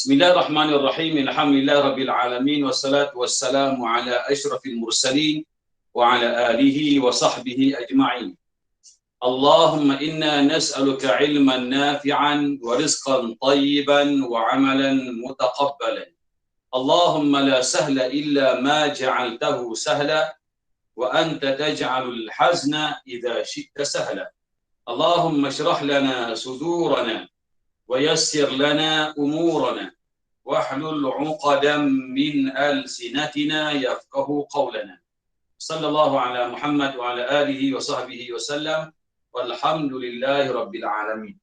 Bismillahirrahmanirrahim. Alhamdulillahirabbil alamin wassalatu wassalamu ala asyrafil mursalin wa ala alihi wa sahbihi ajma'in. Allahumma inna nas'aluka ilman nafi'an wa rizqan tayyiban wa amalan mutaqabbalan. Allahumma la sahla illa ma ja'altahu sahla wa anta taj'alul hazna idza syi'ta sahla. Allahumma shrah lana sudurana wa yassir lana umurana wahlul 'uqadam min alsinatina yafqahu qawlana. Sallallahu ala Muhammad wa ala alihi wa sahbihi wa sallam. Walhamdulillahi rabbil alamin.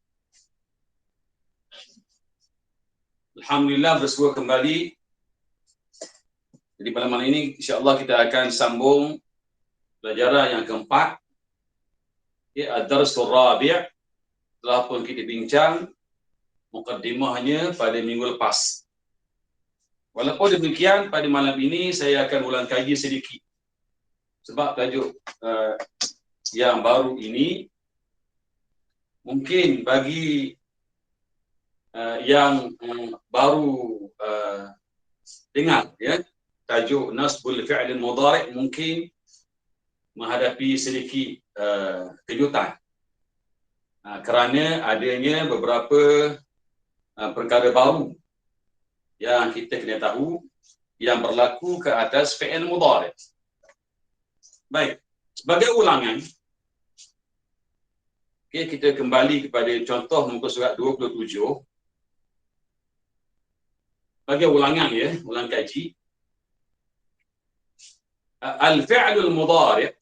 Alhamdulillah, bersua kembali. Jadi pada malam ini insya-Allah kita akan sambung pelajaran yang keempat, ad-darsul rabi'. Telah pun kita bincang mukaddimahnya pada minggu lepas. Walaupun demikian, pada malam ini saya akan ulang kaji sedikit. Sebab tajuk yang baru ini mungkin bagi yang baru dengar tajuk nasbul fi'l mudhari' mungkin menghadapi sedikit kejutan. Kerana adanya beberapa perkara baru yang kita kena tahu yang berlaku ke atas fi'il mudhari'. Baik, sebagai ulangan, kita kembali kepada contoh muka surat 27. Sebagai ulangan ulang kaji. Al-fi'lul mudhari',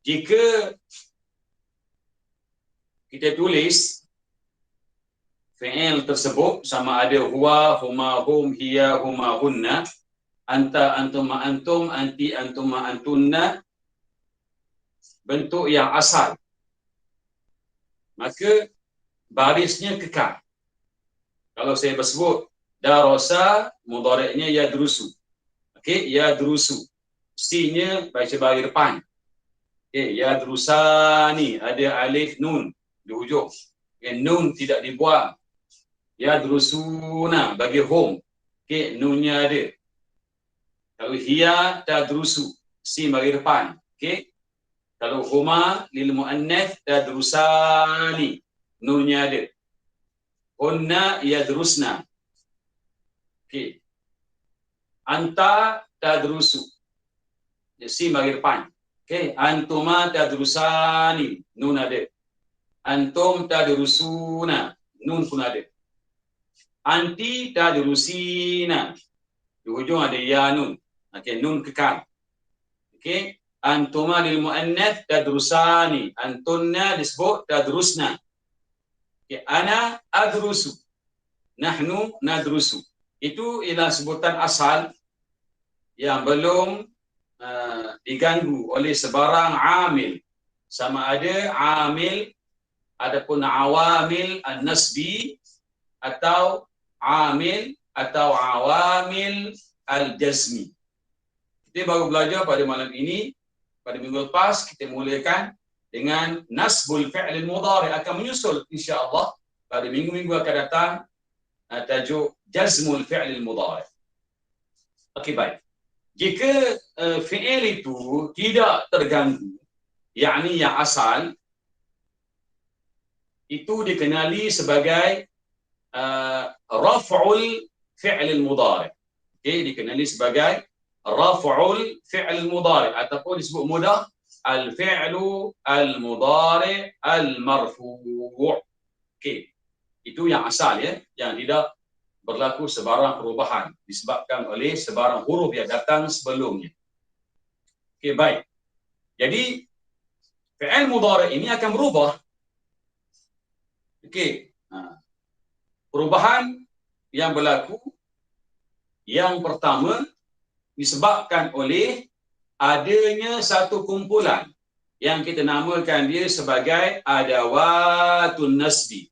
jika kita tulis fi'il tersebut sama ada huwa, huma, hum, hiya, huma, hunna, anta, antum, antum, anti, antum, antunna, bentuk yang asal, maka barisnya kekal. Kalau saya bersebut darasa, mudhari'nya yadrusu. Okey, yadrusu. Mestinya baca baris depan. Okey, yadrusani, ada alif nun di hujung. Nun tidak dibuang. Yadrusuna bagi hum. Okey, nunnya ada. Kalau hiya tadrusu, si bagi depan. Okey. Kalau huma lil muannath tadrusani, nunnya ada. Hunna yadrusna. Okey. Anta tadrusu, si bagi depan. Okey, antuma tadrusani, nun ada. Antum tadrusuna, nun pun ada. Anti tadrusina, di hujung ada ya nun. Okey, nun kekal. Okey, antuma lil muannath tadrusani, antunna disebut tadrusna. Okey, ana adrusu, nahnu nadrusu. Itu ialah sebutan asal yang belum diganggu oleh sebarang amil. Sama ada amil adapun awamil an-nasbi atau amil atau awamil al-jazmi. Kita baru belajar pada malam ini. Pada minggu lepas kita mulakan dengan nasbul fi'l mudhari', akan menyusul insya-Allah pada minggu-minggu akan datang tajuk jazmul fi'l mudhari'. Okey, baik. Jika fi'il itu tidak terganggu, yakni yang asal, itu dikenali sebagai raf'ul fi'l mudhari'. Okey, dikenali sebagai raf'ul fi'l mudhari' ataupun disebut mudah al-fi'lu al-mudhari' al-marfu'. Okey. Itu yang asal yang tidak berlaku sebarang perubahan disebabkan oleh sebarang huruf yang datang sebelumnya. Okey, baik. Jadi fi'il mudhari' ini akan berubah. Okey. Perubahan yang berlaku yang pertama disebabkan oleh adanya satu kumpulan yang kita namakan dia sebagai adawatun nasbi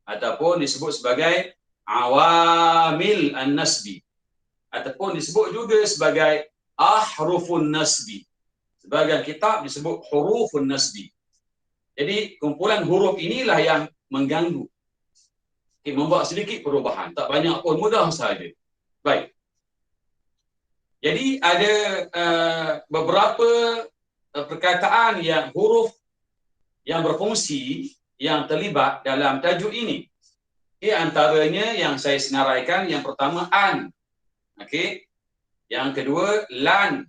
ataupun disebut sebagai awamil an-nasbi ataupun disebut juga sebagai ahrufun nasbi. Sebagian kitab disebut hurufun nasbi. Jadi kumpulan huruf inilah yang mengganggu. membuat sedikit perubahan, tak banyak pun, mudah saja. Baik. Jadi ada beberapa perkataan yang huruf yang berfungsi yang terlibat dalam tajuk ini. Okey, antaranya yang saya senaraikan, yang pertama an. Okey. Yang kedua lan.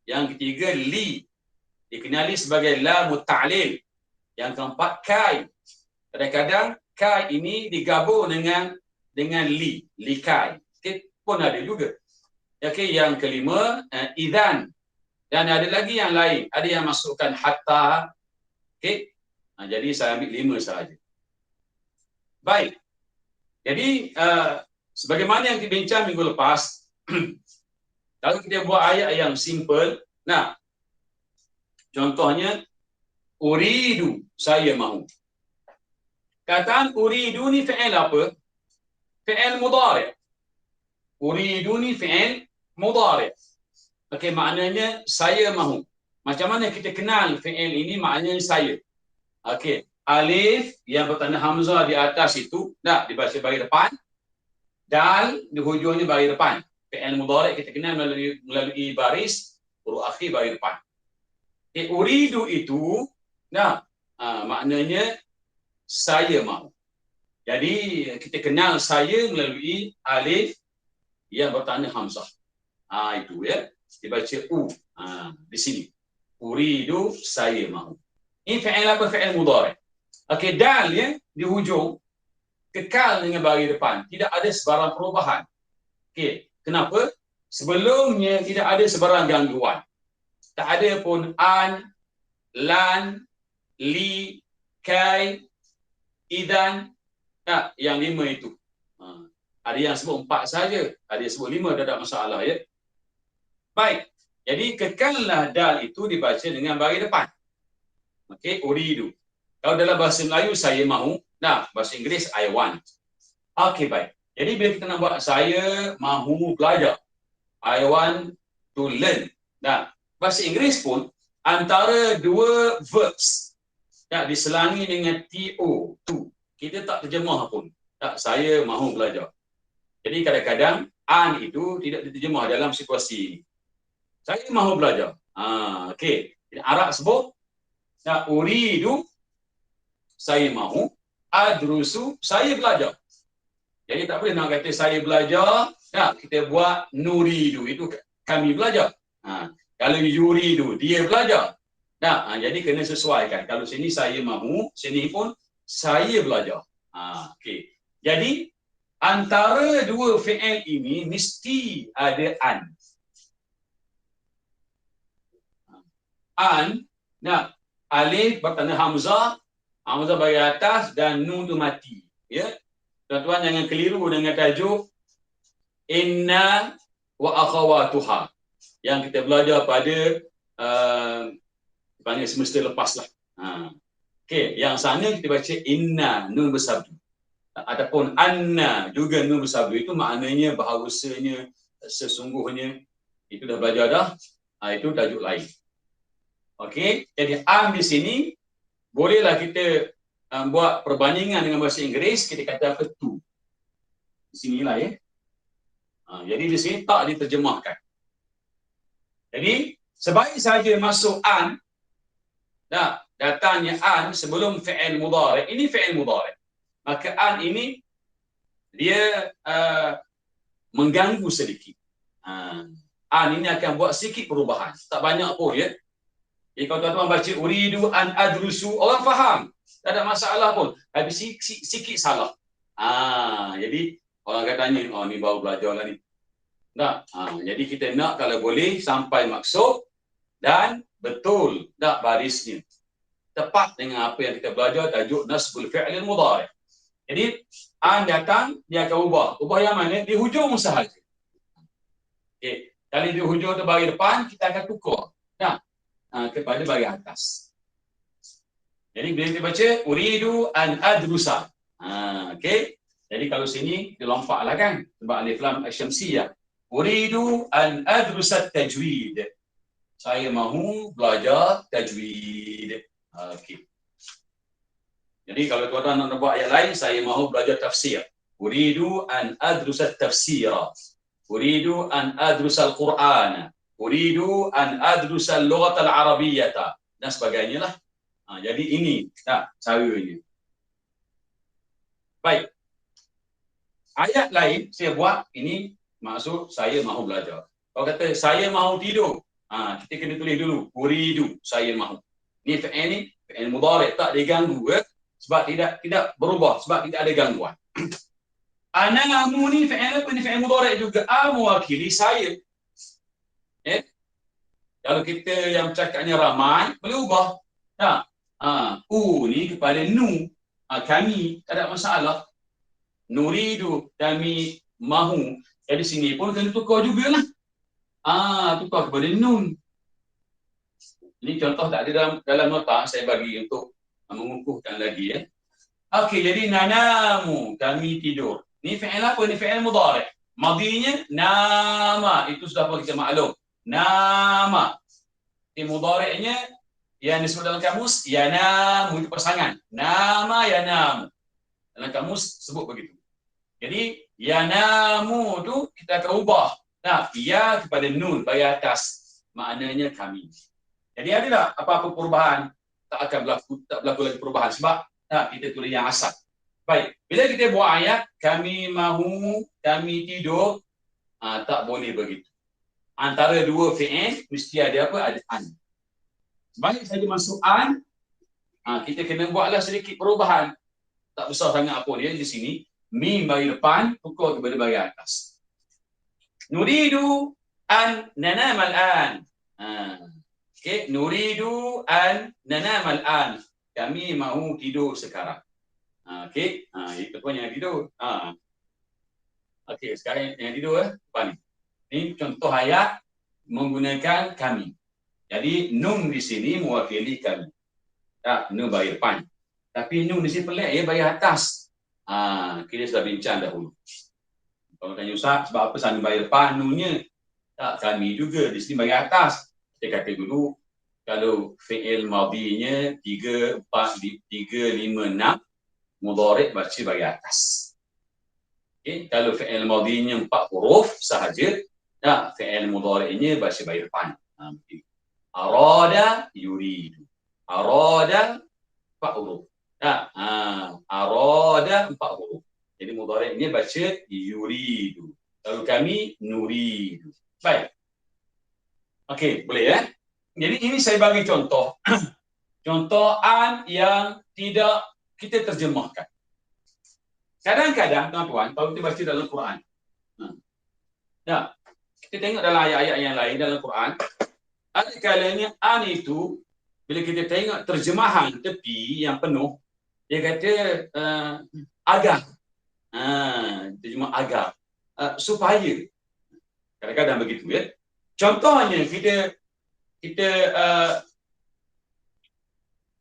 Yang ketiga li. Dikenali sebagai lamut ta'lil. Yang keempat kai. Kadang-kadang kai ini digabung dengan li, likai. Okey, pun ada juga. Okey, yang kelima idzan. Dan ada lagi yang lain. Ada yang masukkan hatta. Okey. Jadi saya ambil 5 sahaja. Baik. Jadi sebagaimana yang kita bincang minggu lepas, kalau kita buat ayat yang simple, nah, contohnya uridu, saya mahu. Kataan uridu ni fi'il apa? Fi'il mudhari'. Uridu ni fi'il mudhari'. Okey, maknanya saya mahu. Macam mana kita kenal fi'il ini maknanya saya? Okey, alif yang bertanda hamzah di atas itu, nak dibaca baris depan. Dal di hujungnya baris depan. Fi'il mudhari' kita kenal melalui baris huruf akhir baris depan. Okay, uridu itu, nah, maknanya saya mahu. Jadi kita kenal saya melalui alif yang bertanda hamzah. Itu ya, dibaca u. Di sini. Uridu, saya mahu. Ini fi'il apa? Fi'il mudhari'. Okey, dal ya di hujung kekal dengan baris depan, tidak ada sebarang perubahan. Okey, kenapa? Sebelumnya tidak ada sebarang gangguan. Tak ada pun an, lan, li, kai, idan. Tak, yang 5 itu. Ada yang sebut 4 saja, ada yang sebut 5, tak ada masalah ya. Baik. Jadi kekallah dal itu dibaca dengan baris depan. Okey, uridu. Kalau dalam bahasa Melayu saya mahu, nah, bahasa Inggeris I want. Okey, baik. Jadi bila kita nak buat saya mahu belajar, I want to learn. Nah, bahasa Inggeris pun antara dua verbs tak diselangi dengan to. Kita tak terjemah pun. Tak, saya mahu belajar. Jadi kadang-kadang an itu tidak diterjemah dalam situasi ini. Saya mahu belajar. Okey. Arab sebut uridu, saya mahu, adrusu, saya belajar. Jadi tak boleh nak kata saya belajar, kita buat nuridu, itu kami belajar. Kalau yuridu, dia belajar. Jadi kena sesuaikan. Kalau sini saya mahu, sini pun saya belajar. Okey. Jadi antara dua fi'il ini mesti ada an. An, alif bertanda hamzah, hamzah bagian atas dan nun tu mati. Ya. Tuan-tuan jangan keliru dengan tajuk inna wa akhawatuha yang kita belajar pada panggil semester lepaslah. Okey, yang sana kita baca inna nun bersabdu. Ataupun anna juga nun bersabdu, itu maknanya bahawasanya, sesungguhnya. Itu dah belajar dah. Itu tajuk lain. Okey, jadi am di sini bolehlah kita buat perbandingan dengan bahasa Inggeris, kita kata apa tu. Di sinilah ya. Jadi di sini tak diterjemahkan. Jadi sebaik saja masuk an, datangnya an sebelum fi'il mudhari'. Ini fi'il mudhari'. Maka an ini dia mengganggu sedikit. An ini akan buat sedikit perubahan. Tak banyak pun ya. Jadi kalau tuan-tuan baca uridu an adrusu, orang faham. Tak ada masalah pun. Tapi sikit salah. Jadi orang akan tanya, ni baru belajar lah ni. Jadi kita nak kalau boleh sampai maksud dan betul tak barisnya. Tepat dengan apa yang kita belajar tajuk nasbul fi'lil mudhari'. Jadi an datang, dia akan ubah. Ubah yang mana? Di hujung sahaja. Okey, kalau di hujung tu baris depan, kita akan tukar. Kepada baris atas. Jadi bila kita baca uridu an adrusa. Okey. Jadi kalau sini kita lompatlah kan sebab alif lam asy-syamsiyah. Uridu an adrusa tajwid. Saya mahu belajar tajwid. Okey. Jadi kalau tuan-tuan nak buat ayat lain, saya mahu belajar tafsir. uridu an adrusa tafsira, uridu an adrusa al-Quran, uridu an adrusa al-lughat al-arabiyyah dan sebagainya lah. Jadi ini cara ini. Baik. Ayat lain saya buat ini maksud saya mahu belajar. Kalau kata saya mahu tidur, kita kena tulis dulu uridu, saya mahu. Ni fi'il mudhari' tak diganggu sebab tidak berubah, sebab tidak ada gangguan. Anamu ni fi'il apa? Ni fi'il mudhari' juga. Mewakili saya. Kalau kita yang cakapnya ramai, boleh ubah. Ni kepada nu, kami, tak ada masalah. Nuridu, kami mahu. Di sini pun kena tukar jugalah. Tukar kepada nun. Ini contoh tak ada dalam nota, saya bagi untuk mengukuhkan lagi. Okey, jadi nanamu, kami tidur. Ni fi'il apa? Ni fi'il mudhari'. Madinya nama, itu sudah kita maklum. Nama. Di mudhari'nya yang disebut dalam kamus yanamu, itu pasangan. Nama yanamu. Dalam kamus sebut begitu. Jadi yanamu tu kita akan ubah. Ya kepada nun bagi atas. Maknanya kami. Jadi ada tak apa-apa perubahan? Tak berlaku lagi perubahan sebab kita tulis yang asal. Baik, bila kita buat ayat kami mahu, kami tidur, tak boleh begitu. Antara dua fi'il mesti ada apa? Ada an. Baik saja masuk an, kita kena buatlah sedikit perubahan. Tak besar sangat apa dia di sini. Mim bagi depan, tukar kepada bagi atas. Nuridu an nanam al-an. Okey, nuridu an nanam al-an. Kami mahu tidur sekarang. Okey, itu pun yang tidur. Okey, sekarang yang tidur depan ni. Ini contoh ayat menggunakan kami. Jadi nun di sini mewakili kami. Nun bagi depan. Tapi nun di sini pelik bagi atas. Kita sudah bincang dahulu. Kalau tanya Ustaz, sebab apa sana bagi depan nunnya? Kami juga di sini bagi atas. Kita kata dulu, kalau fi'il madinya 3, 4, 3, 5, 6, mudhari' baca bagi atas. Okay. Kalau fi'il madinya 4 huruf sahaja, fi'il mudhari'nya baca bagi depan. Arada yuridu. Arada 4 huruf. Arada 4 huruf. Jadi mudhari'nya baca yuridu. Lalu kami nuridu. Baik. Okey, boleh Jadi ini saya bagi contoh. Contoh an yang tidak kita terjemahkan. Kadang-kadang tuan-tuan, kalau kita baca dalam Quran. Kita tengok dalam ayat-ayat yang lain dalam Quran, ada kalanya an itu bila kita tengok terjemahan tepi yang penuh, dia kata agar. Terjemah agar. Supaya. Kadang-kadang begitu Contohnya kita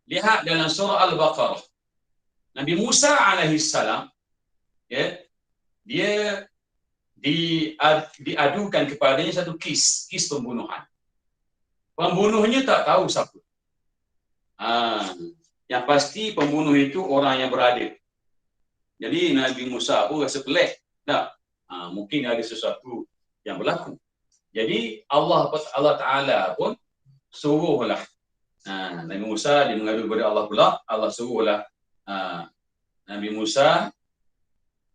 lihat dalam surah Al-Baqarah. Nabi Musa alaihissalam dia diadukan kepadanya satu kes pembunuhan. Pembunuhnya tak tahu siapa. Yang pasti pembunuh itu orang yang berada. Jadi Nabi Musa pun rasa pelik. Mungkin ada sesuatu yang berlaku. Jadi Allah Ta'ala pun suruhlah. Nabi Musa dia mengadu kepada Allah pula. Allah suruhlah Nabi Musa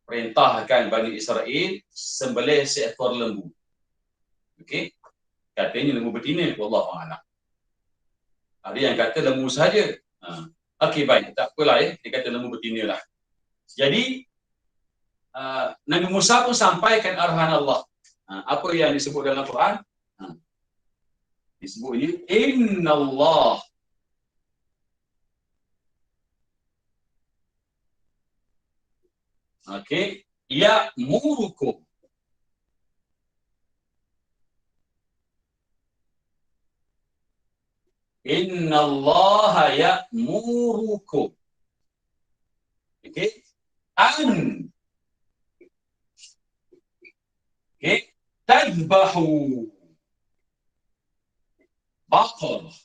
perintahkan Bani Israel sembelih seekor lembu. Okey. Katanya lembu betina, wallahu a'lam. Ada yang kata lembu saja. Okey, baik, tak apalah dia kata lembu betina lah. Jadi Nabi Musa pun sampaikan arahan Allah. Apa yang disebut dalam Quran? Disebut ini innallah ya'murukum innallaha ya'murukum an tadbahu baqarah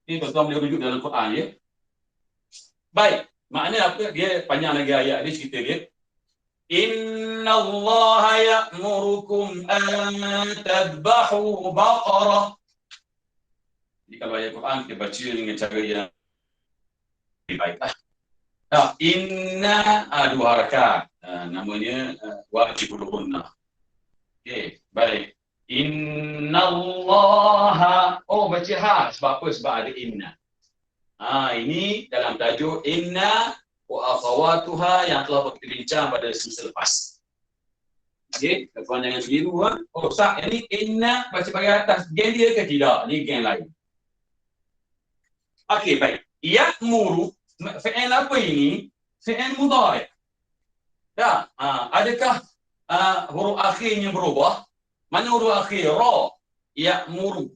Ini tuan-tuan boleh rujuk dalam Quran ya. Baik, maknanya apa? Dia panjang lagi ayat dia cerita dia. Inna Allah ya'murukum an tadbahu baqarah. Jadi kalau ayat Quran kita baca dengan cara yang lebih baik. Nah, inna dua harakat. Namanya wajib gunnah. Okey, baik. Inna Allah. Oh, baca ha. Sebab apa? Sebab ada inna. Ini dalam tajuk inna wa akhawatuha yang telah kita bincang pada semester lepas. Okey, tuan jangan keliru Oh, Ustaz, ini inna baca bahagian atas gen dia ke tidak? Ni gen lain. Okey, baik. Ya'muru, fi'il apa ini? Fi'il mudhari'. Dah, adakah huruf akhirnya berubah? Mana huruf akhir? Ra. Ya'muru.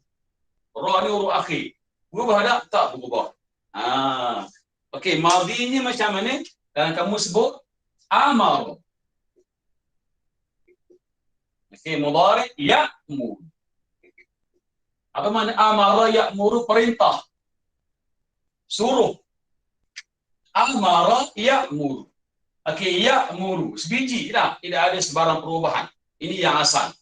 Ra ni huruf akhir. Berubah tak? Tak berubah. Okey, madhinya macam mana? Dan kamu sebut amar. Okey, mudhari' ya'mur. Apa makna amara ya'muru? Perintah. Suruh. Amara ya'muru. Okey, ya'muru. Sebiji dah. Tidak ada sebarang perubahan. Ini yang asal.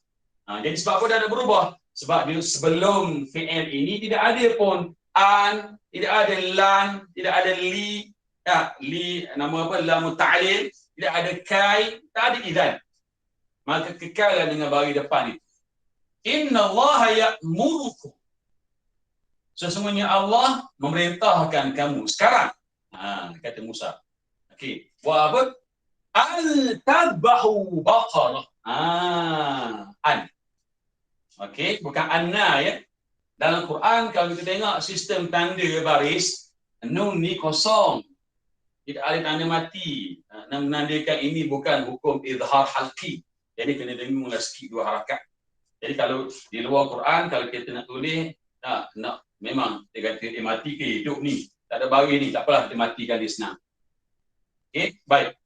Jadi sebab apa dah ada berubah? Sebab dia sebelum fi'il ini tidak ada pun an, tidak ada lan, tidak ada li, li nama apa? Lam ta'lil, tidak ada kai, tak ada idzan. Maka kekallah dengan bagi depan itu. Inna Allah ya'murukum. Sesungguhnya Allah memerintahkan kamu sekarang. Kata Musa. Okey. Buat apa? Al-tadbahu baqarah. An. Okey, bukan anna ya. Dalam Quran kalau kita tengok sistem tanda baris, nun ni kosong. Tidak ada tanda mati. Menandakan ini bukan hukum izhar halqi. Jadi kena dengarlah sikit dua harakat. Jadi kalau di luar Quran kalau kita nak tulis, nak memang dia kata dia mati ke hidup ni. Tak ada baris ni, tak apalah dia matikan dia senang. Okey, baik.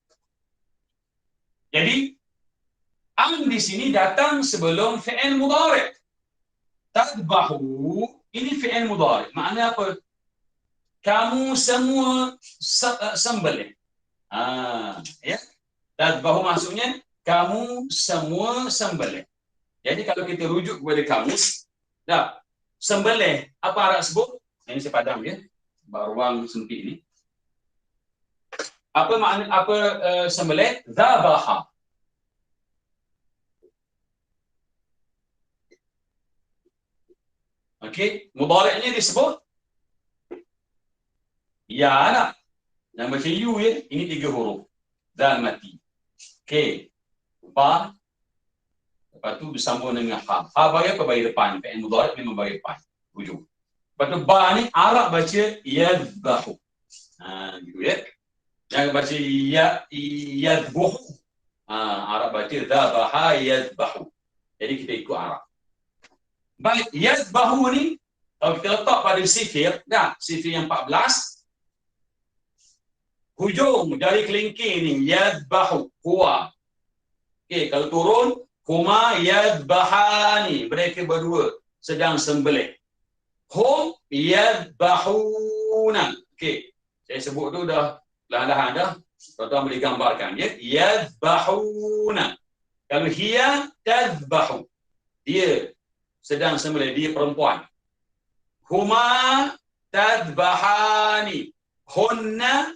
Jadi an di sini datang sebelum fi'il mudhari'. Tadbahu ini fi'il mudhari'. Maknanya apa? Kamu semua sembelih. Ya. Tadbahu maksudnya kamu semua sembelih. Jadi kalau kita rujuk kepada kamus, sembelih apa Arab sebut? Ini saya padam ya. Ruang sempit ni. Apa makna sembelih? Zabaha. Okey, mudhari'nya disebut ya nak. Yang baca you ya, ini 3 huruf. Dal mati. Okey. Ba. Lepas tu bersambung dengan ha. Ha bagi apa? Bagi depan. Fi'il mudhari' memang bagi depan. Hujung. Lepas tu ba ni Arab baca yadbahu. Gitu ya. Jangan baca yadbuhu. Arab baca dhabaha yadbahu. Jadi kita ikut Arab. Baik, yadbahu ni kalau kita letak pada sifir, sifir yang 14, hujung dari kelingking ni yadbahu huwa. Okey, kalau turun huma yadbahani, mereka berdua sedang sembelih. Hum yadbahuna. Okey, saya sebut tu dah lahan-lahan dah. Tuan-tuan boleh gambarkan ya. Yadbahuna. Kalau hiya tadbahu, dia sedang sembelih, dia perempuan. Huma tadbahani. Hunna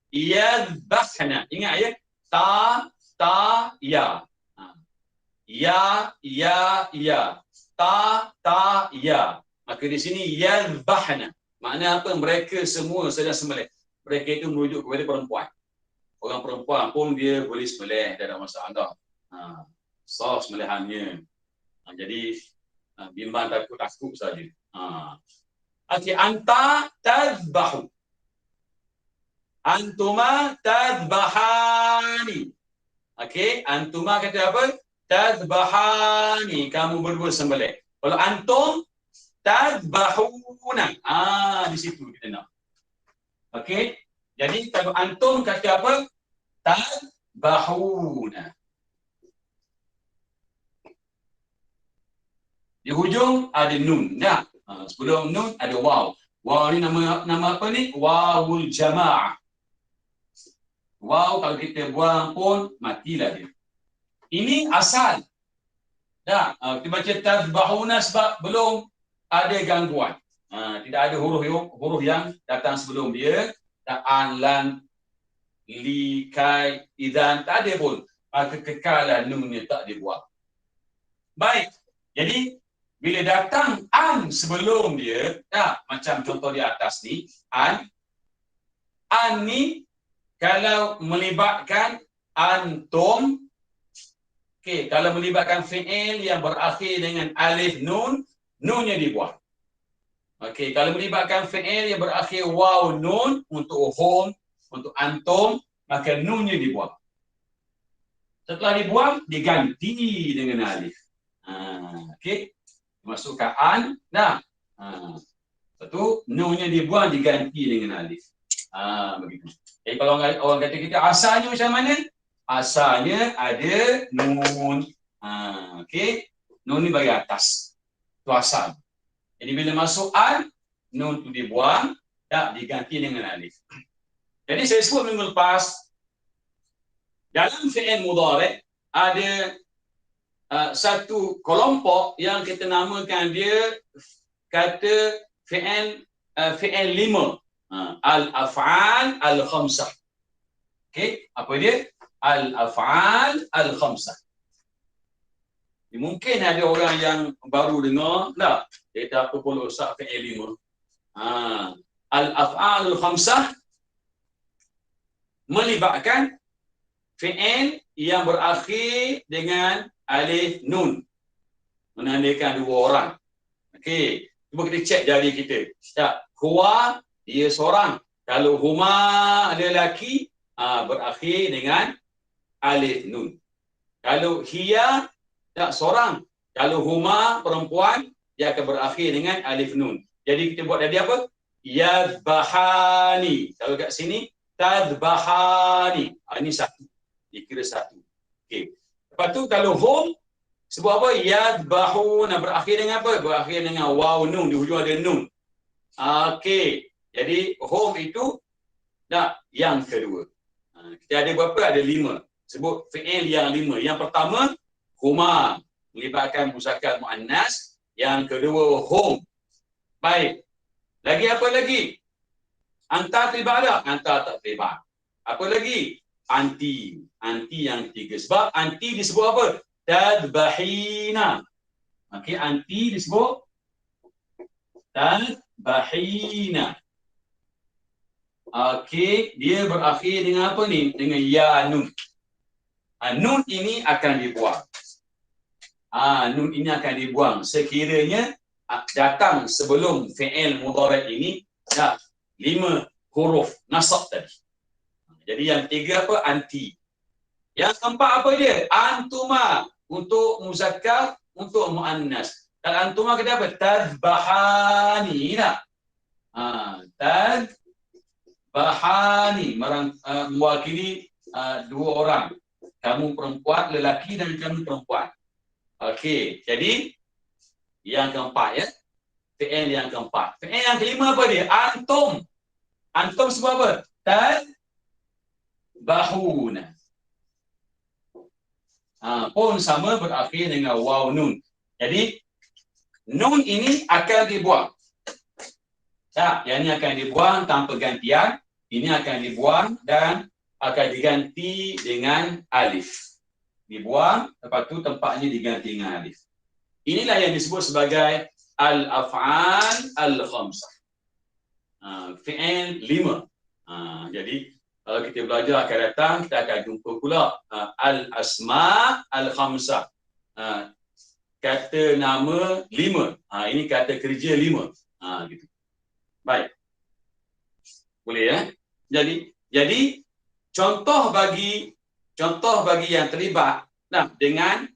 yadbahna. Ingat ya. Ya. Ya. Ya. Maka di sini yadbahna. Maknanya apa? Mereka semua sedang sembelih. Mereka itu merujuk kepada perempuan. Orang perempuan pun dia boleh sembelih, tak ada masalah. Sah sembelihannya. Jadi bimbang takut saja. Okey, anta tadbahu. Antuma tadbahani. Okey, antuma kata apa? Tadbahani. Kamu berdua sembelih. Kalau antum tadbahuna. Di situ kita nak. Okey. Jadi kalau antum kata apa? Tadbahuna. Di hujung ada nun. Sebelum nun ada waw. Waw ni nama apa ni? Wawul jamaah. Waw kalau kita buang pun matilah dia. Ini asal. Dah, kita baca tazbahuna sebab belum ada gangguan. Tidak ada huruf yang datang sebelum dia. An, lan, li, kai, idan, tak ada pun. Kekekalan nunnya tak dibuang. Baik. Jadi bila datang an sebelum dia, macam contoh di atas ni, an ni kalau melibatkan antum, okey, kalau melibatkan fi'il yang berakhir dengan alif nun, nunnya dibuang. Okey, kalau melibatkan fi'il yang berakhir waw nun untuk hum, untuk antum, maka nunnya dibuang. Setelah dibuang, diganti dengan alif. Okey, masukkan an, dah. Lepas tu nunnya dibuang, diganti dengan alif. Begitu. Jadi kalau orang kata kita asalnya macam mana? Asalnya ada nun. Okey, nun ni bagi atas. Itu asal. Jadi bila masuk an, nun tu dibuang, tak diganti dengan alif. Jadi saya sebut minggu lepas, dalam fi'il mudhari' ada satu kelompok yang kita namakan dia kata fi'il lima. Al-af'al al-khamsah. Okey, apa dia? Al-af'al al-khamsah. Mungkin ada orang yang baru dengar, tak? Dia tak apa pun Ustaz fi'il lima. Al-af'al al-khamsah melibatkan fi'il yang berakhir dengan alif nun. Menandakan dua orang. Okey, cuba kita cek jari kita. Tak, huwa dia seorang. Kalau huma ada lelaki, berakhir dengan alif nun. Kalau hiya tak seorang. Kalau huma perempuan, dia akan berakhir dengan alif nun. Jadi kita buat jadi apa? Yadbahani. Kalau kat sini tadbahani. Ini satu. Dikira satu. Okey. Lepas tu kalau hum sebut apa? Yadbahuna. Berakhir dengan apa? Berakhir dengan waw nun. Di hujung ada nun. Okey. Jadi hum itu yang kedua. Kita ada berapa? Ada 5. Sebut fi'il yang 5. Yang pertama huma, melibatkan muzakkar muannas. Yang kedua hum. Baik. Lagi apa lagi? Anta terlibat tak? Anta tak terlibat. Apa lagi? Anti. Anti yang ketiga. Sebab anti disebut apa? Tadbahina. Okey, anti disebut tadbahina. Okey, dia berakhir dengan apa ni? Dengan ya nun. Nun ini akan dibuang. Nun ini akan dibuang sekiranya datang sebelum fi'il mudhari' ini 5 huruf nasab tadi. Jadi yang ketiga apa? Anti. Yang keempat apa dia? Antuma untuk muzakkar, untuk muannas. Kalau antuma kata apa? Tadbahani. Tadbahani mewakili dua orang. Kamu perempuan, lelaki dan kamu perempuan. Okey, jadi yang keempat ya. Fi'il yang keempat. Fi'il yang kelima apa dia? Antum. Antum sebab apa? Tadbahuna. Pun sama berakhir dengan waw nun. Jadi nun ini akan dibuang. Yang ini akan dibuang tanpa gantian. Ini akan dibuang dan akan diganti dengan alif. Dibuang, lepas tu tempatnya diganti dengan alif. Inilah yang disebut sebagai al-af'al al-khamsah. Fi'il 5. Jadi kalau kita belajar akan datang, kita akan jumpa pula al-asma' al-khamsah. Kata nama 5. Ini kata kerja 5. Gitu. Baik. Boleh ya? Jadi contoh bagi yang terlibat dengan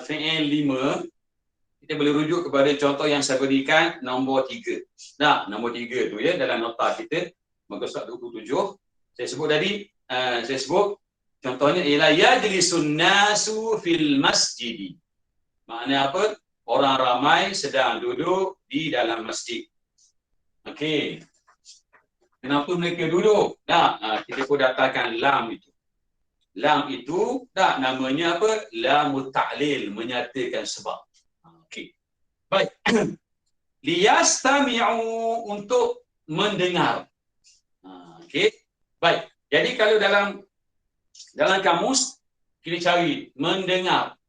fi'il 5, kita boleh rujuk kepada contoh yang saya berikan nombor 3. Nombor 3 tu ya dalam nota kita muka surat 27. Saya sebut tadi, contohnya ialah yajlisun nasu fil masjid. Maknanya apa? Orang ramai sedang duduk di dalam masjid. Okey. Kenapa mereka duduk? Kita pun datangkan lam itu. Lam itu namanya apa? Lamut ta'lil, menyatakan sebab. Okey. Baik. Liyastami'u, untuk mendengar. Okey. Baik. Jadi kalau dalam kamus kita cari mendengar,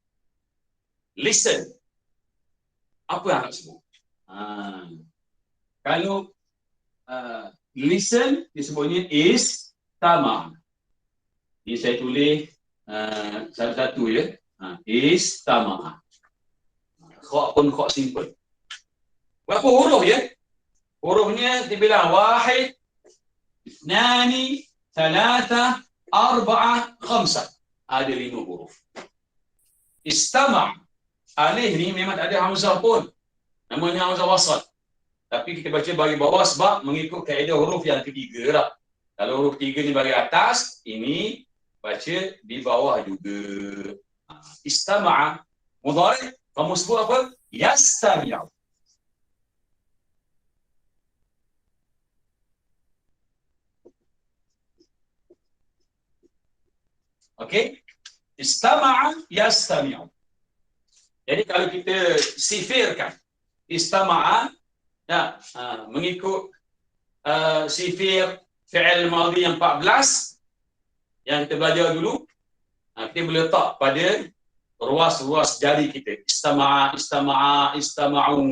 listen. Apa yang nak sebut? Kalau listen disebutnya istama'. Ini saya tulis satu-satu ya. Istama'. Kok pun kok simple. Berapa huruf ya? Hurufnya dibilang 1, 2, 3, 4, 5. Ada 5 huruf. Istama'. Alif ni memang tak ada hamzah pun. Namanya hamzah wasat. Tapi kita baca bagi bawah sebab mengikut kaedah huruf yang ketiga lah. Kalau huruf 3 ni bagi atas, ini baca di bawah juga. Istama'a. Mudhari', kamu sebut apa? Yastami'u. Okey? Istama'a yastami'u. Jadi kalau kita sifirkan istama'a mengikut sifir fi'il madhi yang 14 yang kita belajar dulu, kita boleh letak pada ruas-ruas jari kita. Istama'a, istama'a, istama'u.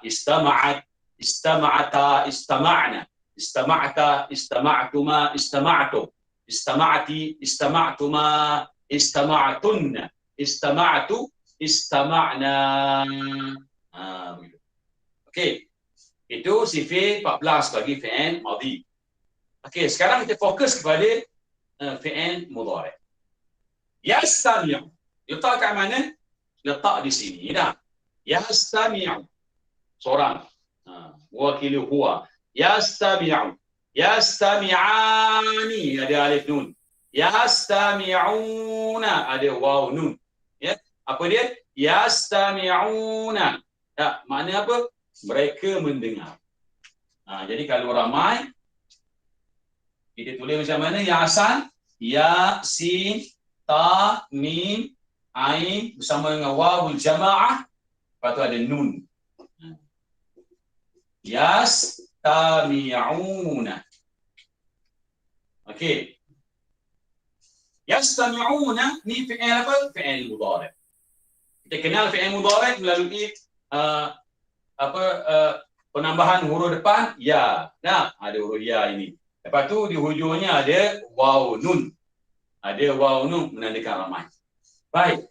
Istama'at, istama'ata, istama'na. Istama'ta, istama'tuma, istama'tu. Istama'ti, istama'tuma, istama'tunna. Istama'tu, istama'na. Okey. Itu sifir 14 bagi fi'il madhi. Okey, sekarang kita fokus kepada fi'il mudhari'. Yastami'u. Letak kat mana? Letak di sini dah. Yastami'u. Seorang. Wakilu huwa. Yastami'u. Yastami'ani, ada alif nun. Yastami'una, ada waw nun. Ya, apa dia? Yastami'una. Makna apa? Mereka mendengar. Jadi kalau ramai, kita tulis macam mana? Yang asal, ya, sin, ta, mim, ain bersama dengan wawul jama'ah. Lepas tu ada nun. Yastami'una. Okey. Yastami'una ni fi'il apa? Fi'il mudhari'. Kita kenal fi'il mudhari' melalui penambahan huruf depan ya. Ada huruf ya ini. Lepas tu di hujungnya ada waw nun. Ada waw nun menandakan ramai. Baik.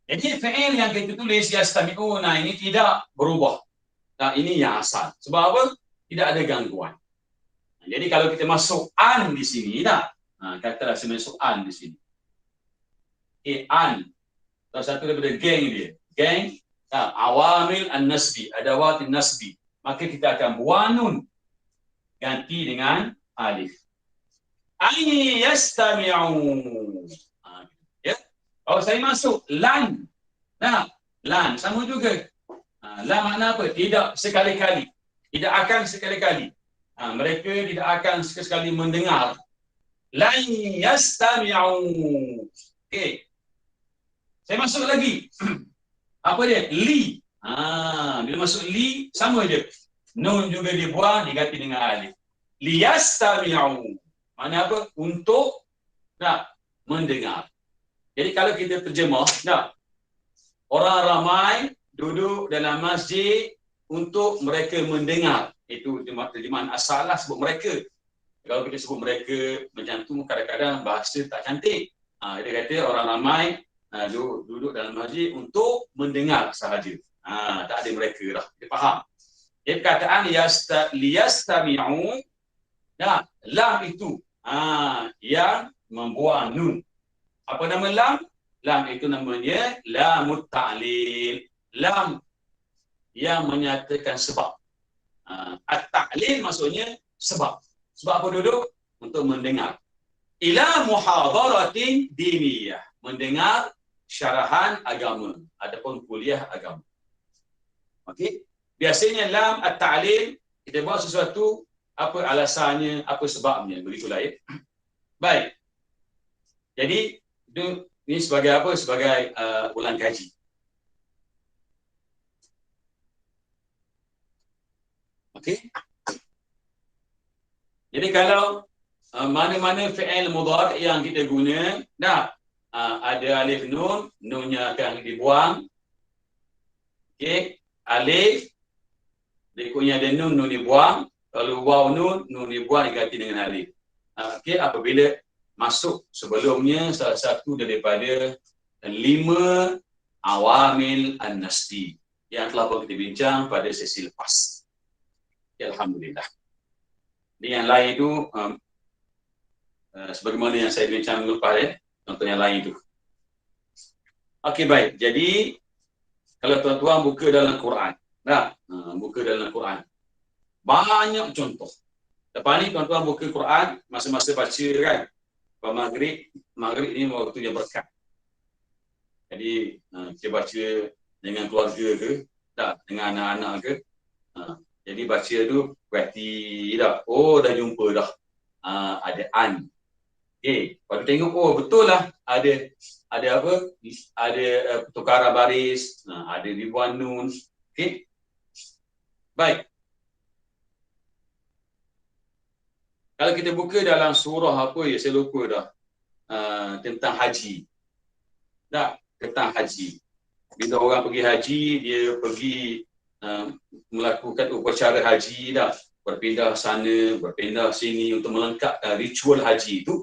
Jadi fi'il yang kita tulis yastami'una ini tidak berubah. Ini yang asal. Sebab apa? Tidak ada gangguan. Jadi kalau kita masuk an di sini katalah saya masuk an di sini. An. Salah satu daripada geng dia. Geng awamil an-nasbi, adawat an-nasbi. Maka kita akan buang nun ganti dengan alif. Ay yastami'u. Ya. Kalau saya masuk lan. Lan sama juga. Lan makna apa? Tidak sekali-kali. Tidak akan sekali-kali. Mereka tidak akan sekali-kali mendengar. Lan yastami'u. Okey. Saya masuk lagi. Apa dia? Li. Bila masuk li, sama je. Nun juga dibuang, diganti dengan alif. Liyastami'u. Makna apa? Untuk mendengar. Jadi kalau kita terjemah, orang ramai duduk dalam masjid untuk mereka mendengar. Itu terjemahan asal lah sebut mereka. Kalau kita sebut mereka macam tu, kadang-kadang bahasa tak cantik. Dia kata orang ramai duduk dalam masjid untuk mendengar sahaja. Tak ada mereka dah. Kita faham. Jadi perkataan liyastami'u, lam itu yang membuang nun. Apa nama lam? Lam itu namanya lamut ta'lil. Lam yang menyatakan sebab. At-ta'lil maksudnya sebab. Sebab apa duduk? Untuk mendengar. Ila muhadaratin diniyah. Mendengar syarahan agama ataupun kuliah agama. Okey. biasanya lam at-ta'lil kita buat sesuatu apa alasannya, apa sebabnya, begitulah ya. Baik. Jadi itu ni sebagai apa? Sebagai ulang kaji. Okey. Jadi kalau mana-mana fi'il mudhari' yang kita guna, ada alif nun, nunnya akan dibuang. Okey, alif berikutnya ada nun, nun dibuang. Kalau waw nun dibuang diganti dengan alif. Okey, apabila masuk sebelumnya salah satu daripada 5 awamil an-nasbi yang telah kita bincang pada sesi lepas. Ya, alhamdulillah. Ini yang lain itu sebagaimana yang saya bincang minggu lepas ya, contoh yang lain itu. Okey, baik. Jadi kalau tuan-tuan buka dalam Quran, buka dalam Quran. Banyak contoh. Lepas ni tuan-tuan buka Quran masa-masa baca kan. Maghrib ni waktu yang berkat. Jadi kita baca dengan keluarga ke, dengan anak-anak ke. Jadi baca tu berarti dah. Oh, dah jumpa dah. Ada an. Okey, kalau tengok betul lah ada apa? Ada pertukaran baris, ada ribuan nun. Okey. Baik. Kalau kita buka dalam surah apa ya, saya lupa dah. Tentang haji. Tentang haji. Bila orang pergi haji, dia pergi melakukan upacara haji berpindah sana, berpindah sini untuk melengkapkan ritual haji itu,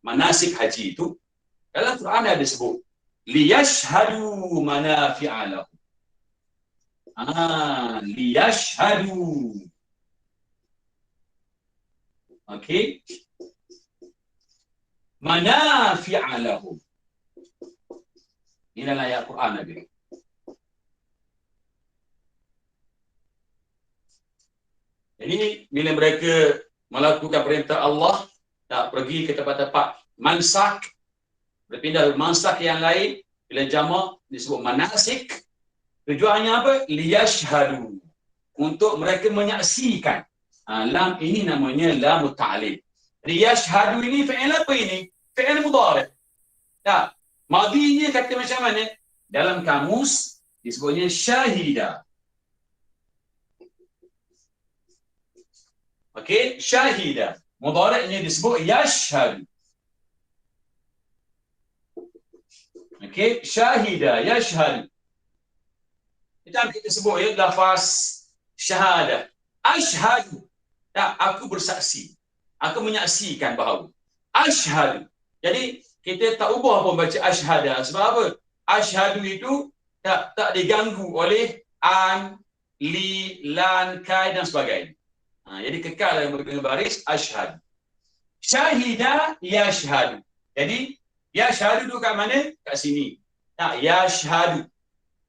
manasik haji itu. Dalam Quran ada sebut liyashhadu manafi'a lahum. Liyashhadu. Okey. Manafi'a lahum. Ini dalam ayat Quran ada. Jadi bila mereka melakukan perintah Allah, pergi ke tempat-tempat mansak, berpindah ke mansak yang lain, bila jamak disebut manasik, tujuannya apa? Liyashhadu, untuk mereka menyaksikan. Lam ini namanya lam ta'lil. Liyashhadu ini fi'il apa ini? Fi'il mudhari'. Madinya kata macam mana? Dalam kamus disebutnya syahida. Okey, syahida. Mudhari'nya disebut yashhadu. Okey, syahida, yashhadu. Macam kita sebut ya, lafaz syahadah. Ashhadu. Aku bersaksi. Aku menyaksikan bahawa. Ashhadu. Jadi kita tak ubah pun baca ashhada. Sebab apa? Ashhadu itu tak diganggu oleh an, li, lan, kai dan sebagainya. Jadi kekal dalam baris ashhadu. Syahida yashhadu. Jadi yashhadu tu kat mana? Kat sini. Yashhadu.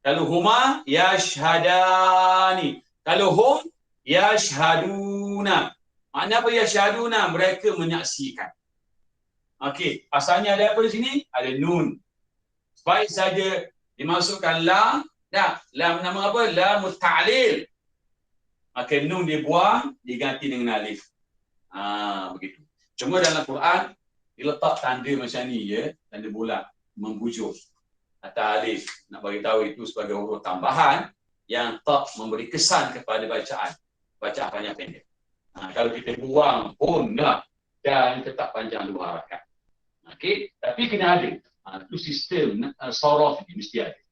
Kalau huma yashhadani. Kalau hum yashhaduna. Maknanya apa yashhaduna? Mereka menyaksikan. Okey, asalnya ada apa di sini? Ada nun. Baik saja dimasukkan lam. Lam nama apa? Lam ta'lil. Maka nun dibuang, diganti dengan alif. Begitu. Cuma dalam Quran diletak tanda macam ni ya, tanda bulat membujur atas alif, nak bagi tahu itu sebagai huruf tambahan yang tak memberi kesan kepada bacaan panjang pendek. Kalau kita buang pun dan tetap panjang 2 harakat. Okey, tapi kena ada. Itu sistem sorof ni mesti ada.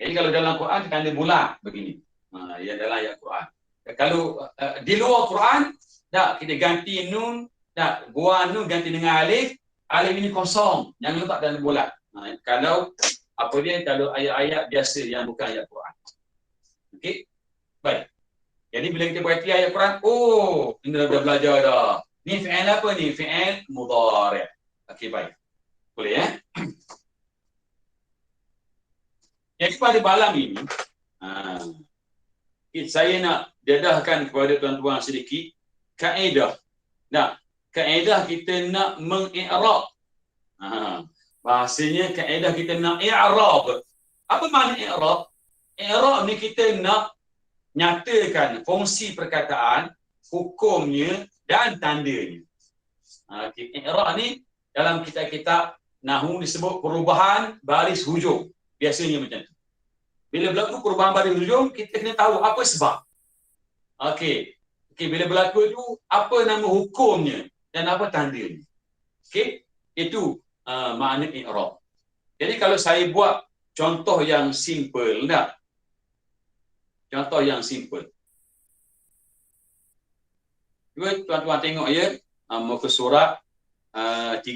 Jadi kalau dalam Quran tanda bulat begini. Yang dalam ayat Quran. Kalau di luar Quran, kita ganti nun, buang nun ganti dengan alif. Alif ini kosong, jangan letak dalam bulat. Kalau kalau ayat-ayat biasa yang bukan ayat Quran. Okey. Baik. Jadi bila kita berarti ayat Quran, ini dah belajar dah. Ni fi'il apa ni? Fi'il mudhari'. Okey, baik. Boleh ya? Jadi pada malam ini, saya nak dedahkan kepada tuan-tuan sedikit kaedah. Kaedah kita nak mengi'rab. Bahasanya kaedah kita nak i'rab. Apa makna i'rab? i'rab ni kita nak nyatakan fungsi perkataan, hukumnya dan tandanya. I'rab ni dalam kitab-kitab nahwu disebut perubahan baris hujung. Biasanya macam tu. Bila berlaku perubahan baris hujung, kita kena tahu apa sebab. Okey, bila berlaku tu apa nama hukumnya dan apa tandanya. Okey, itu makna i'rab. Jadi kalau saya buat contoh yang simple, tak? Contoh yang simple. Cuba tuan-tuan tengok ya, muka surat 30.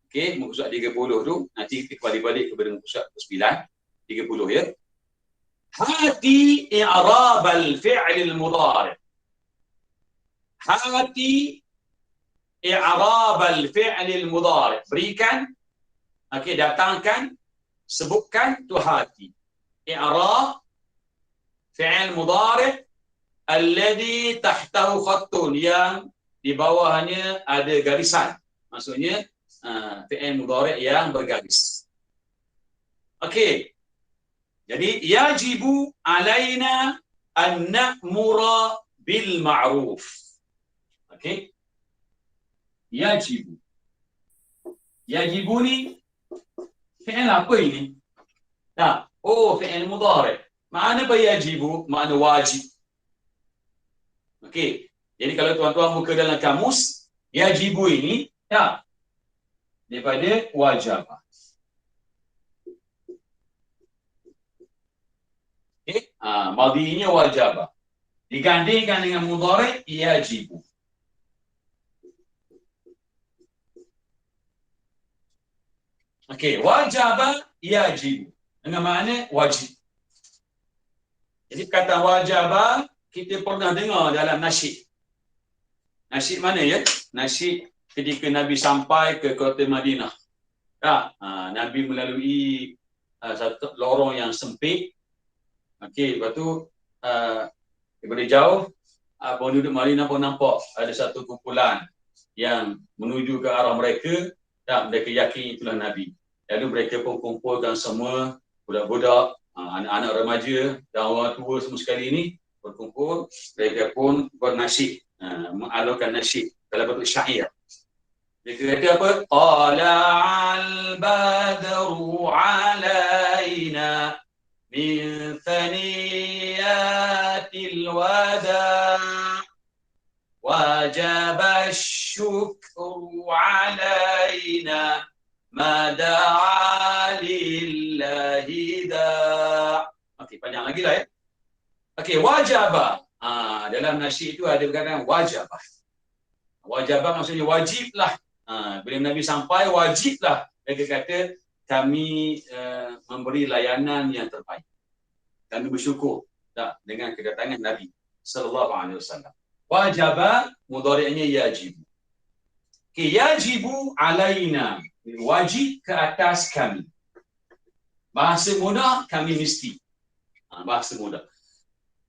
Okey, muka surat 30 tu, nanti kita kembali balik kepada muka surat 9, 30 ya. Hati i'rab al-fi'l al-mudhari'. Hati i'rab al-fi'l al-mudhari'. Berikan, okey, datangkan, sebutkan tu hati. I'rab fi'l mudhari' alladhi tahtahu khattun, yang di bawahnya ada garisan. Maksudnya fi'il mudhari' yang bergaris. Okey. Jadi yajibu alaina an na'mura bil ma'ruf. Okey. Yajibu. Yajibu ni fi'il apa ini? Nah, fi'il mudhari'. Makna apa yajibu? Makna wajib. Okey. Jadi kalau tuan-tuan buka dalam kamus, yajibu ini daripada wajib. Okey, madinya wajib. Digandingkan dengan mudhari' yajibu. Okey, wajib yajibu. Dengan makna wajib. Jadi perkataan wajib kita pernah dengar dalam nasyid. Nasyid mana ya? Nasyid ketika Nabi sampai ke kota Madinah. Nabi melalui satu lorong yang sempit. Okey, lepas tu daripada jauh penduduk Madinah pun nampak ada satu kumpulan yang menuju ke arah mereka. Mereka yakin itulah Nabi. Lalu mereka pun kumpulkan semua budak-budak, anak-anak remaja dan orang tua semua sekali ini berkumpul. Mereka pun bernasyid, mengalurkan nasyid dalam bentuk syair. Mereka kata apa? Tala'al badru alaina min thaniyatil wada' wajaba syukru alaina ma da'a lillahi da'. Okey, panjang lagi lah ya. Okey, wajaba. Dalam nasyid itu ada perkataan wajaba. Wajaba maksudnya wajiblah. Bila Nabi sampai, wajiblah. Mereka kata, kami memberi layanan yang terbaik. Kami bersyukur dengan kedatangan Nabi sallallahu alaihi wasallam. Wajaba mudhari'nya yajibu. Okay, yajibu alaina. Wajib ke atas kami. Bahasa mudah, kami mesti. Bahasa mudah.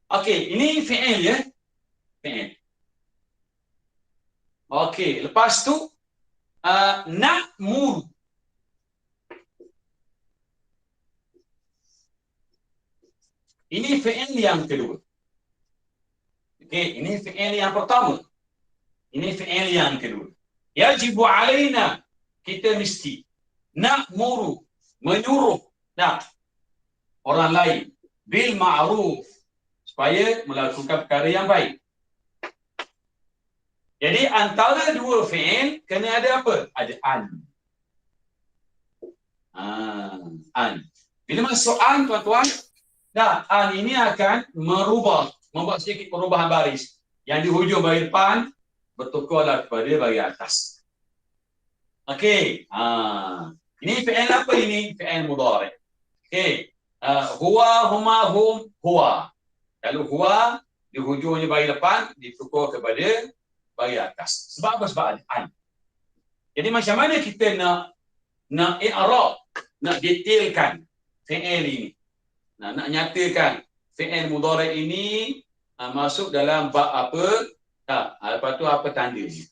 Okey, ini fi'il ya. Fi'il. Okey, lepas tu na'mur. Ini fi'il yang kedua. Okey, ini fi'il yang pertama. Ini fi'il yang kedua. Yajibu alaina, kita mesti. Na'muru, menyuruh orang lain bil ma'ruf, supaya melakukan perkara yang baik. Jadi antara dua fi'il kena ada apa? Ada an. An. Bila masuk an, tuan-tuan, an ini akan membuat sedikit perubahan baris. Yang di hujung baris depan bertukarlah kepada baris atas. Okey. Ini fi'il apa ini? Fi'il mudhari'. Okey. Huwa, huma, hum, huwa. Kalau huwa di hujungnya baris depan ditukar kepada baris atas. Sebab apa? Sebab ada an. Jadi macam mana kita nak i'rab, nak detailkan fi'il ini? Nak nyatakan fi'il mudhari' ini masuk dalam bab apa? Lepas tu apa tandanya?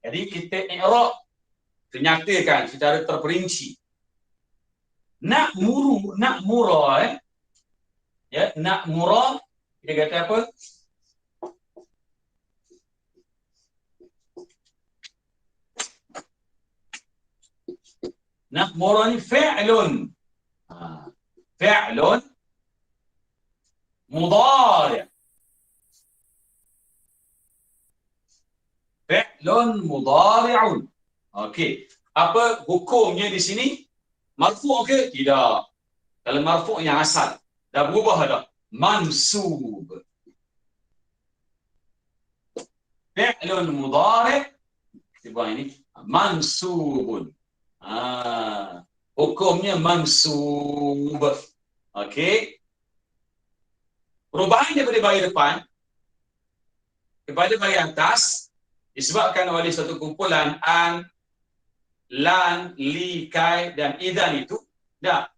Jadi kita i'rab, ternyatakan secara terperinci. nak mura ya, nak mura kita kata apa? Nak mura ni fi'lun. Fi'lun mudhari'. Fi'lun mudhari'un. Okey. Apa hukumnya di sini? Marfu' ke? Tidak. Kalau marfu' yang asal. Dah berubah dah. Mansub. Fi'lun mudhari' tiba ini mansubun. Hukumnya mansub. Okey. Perubahan daripada bahagian depan kepada bahagian atas disebabkan oleh satu kumpulan an, lan, li, kai dan idan itu dah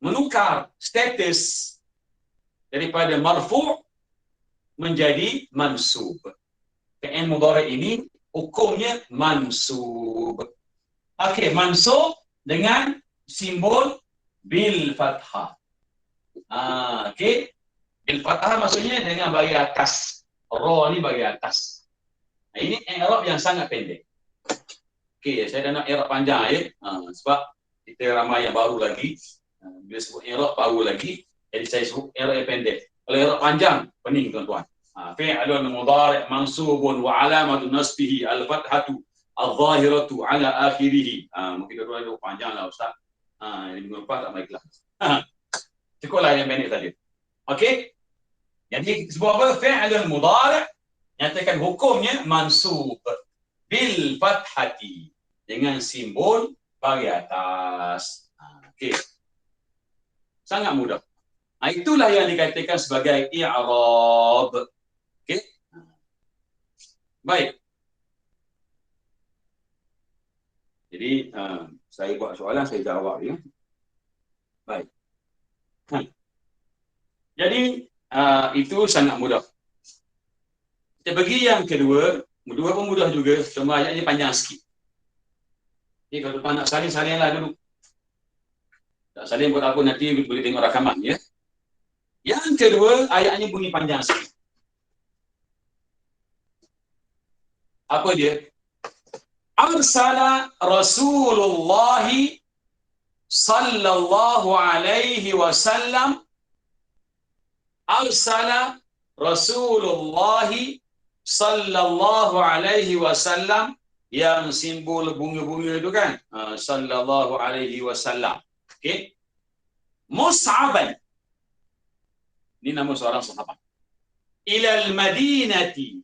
menukar status daripada marfu' menjadi mansub. Fi'il mudhari' ini hukumnya mansub. Okey, mansub dengan simbol bil fathah. Okey. Bil fathah maksudnya dengan bahagian atas. Ra ni bahagian atas. Ini i'rab yang sangat pendek. Okey, saya dah nak i'rab panjang ya. Sebab kita ramai yang baru lagi. Bila sebut i'rab baru lagi, jadi saya sebut i'rab yang pendek. Kalau i'rab panjang, pening tuan-tuan. Fi'lun mudhari' mansubun wa alamatu nasbihi al-fathatu al-zahiratu ala akhirih. Mungkin dua-dua panjanglah ustaz. Ini minggu lepas tak baiklah. Cukuplah yang pendek tadi. Okey. Jadi sebab apa? Fi'lun mudhari' nyatakan hukumnya mansub bil fathati dengan simbol bagi atas. Okey. Sangat mudah. Itulah yang dikatakan sebagai i'rab. Okey. Baik. Jadi saya buat soalan, saya jawab ya. Baik. Jadi itu sangat mudah. Kita pergi yang kedua. Kedua pun mudah juga, cuma ayatnya panjang sikit. Jadi kalau tuan nak salin-salinlah dulu. Tak salin buat apa nanti boleh tengok rakaman ya. Yang kedua ayatnya bunyi panjang sikit. Apa dia? Arsala Rasulullah sallallahu alaihi wasallam. Arsala Rasulullah sallallahu alaihi wasallam, yang simbol bunga-bunga itu kan, sallallahu alaihi wasallam. Okey. Mus'aban, ini nama seorang sahabat. Ila al-Madinati,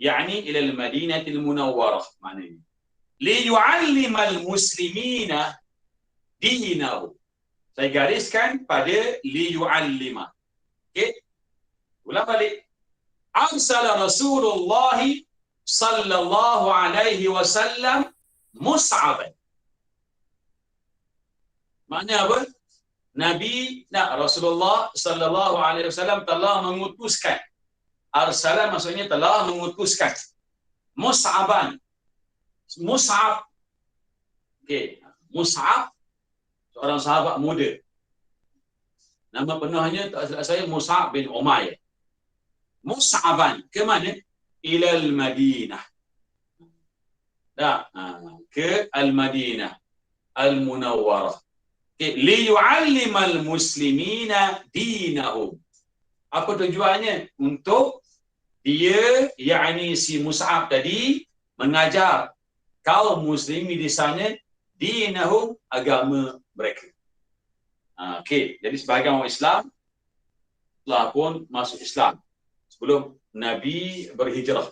yakni ila al-Madinati al-Munawwarah, maknanya li yu'allima al-muslimina dinahu. Saya gariskan pada li yu'allima. Okey. Ulang balik. Arsala Rasulullah sallallahu alaihi wasallam Mus'aban. Maknanya apa? Rasulullah sallallahu alaihi wasallam telah mengutuskan. Arsala maksudnya telah mengutuskan. Mus'aban. Mus'ab. Okey, Mus'ab seorang sahabat muda. Nama penuhnya tak silap saya Mus'ab bin Umayyah. Mus'aban ke mana? Ilal Madinah. Ke Al-Madinah Al-Munawwarah. Okay. Liyu'allimal muslimina dinahum. Apa tujuannya? Untuk dia, yakni si Mus'ab tadi, mengajar kaum muslimin di sana dinahum, agama mereka. Okey, jadi sebagai orang Islam telah pun masuk Islam sebelum Nabi berhijrah.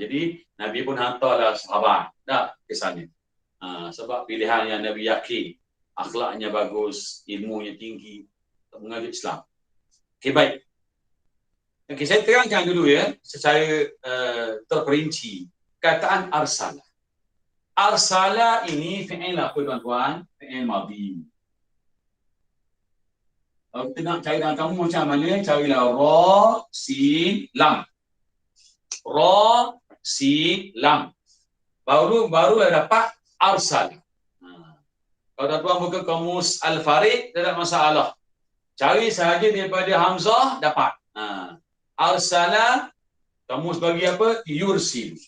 Jadi Nabi pun hantarlah sahabat dah ke sana. Sebab pilihan yang Nabi yakin, akhlaknya bagus, ilmunya tinggi untuk mengajar Islam. Okey, baik. Okey, saya terangkan dulu ya secara terperinci kataan arsala. Arsala ini fi'il apa tuan-tuan? Fi'il madhi. Kalau kita nak cari dalam kamu macam mana, carilah ra, sin, lam. Ra, sin, lam. Barulah dapat arsal. Kalau tuan-tuan buka kamus Al-Farid, tak ada masalah. Cari sahaja daripada Hamzah, dapat. Arsala, kamus bagi apa? Yursil.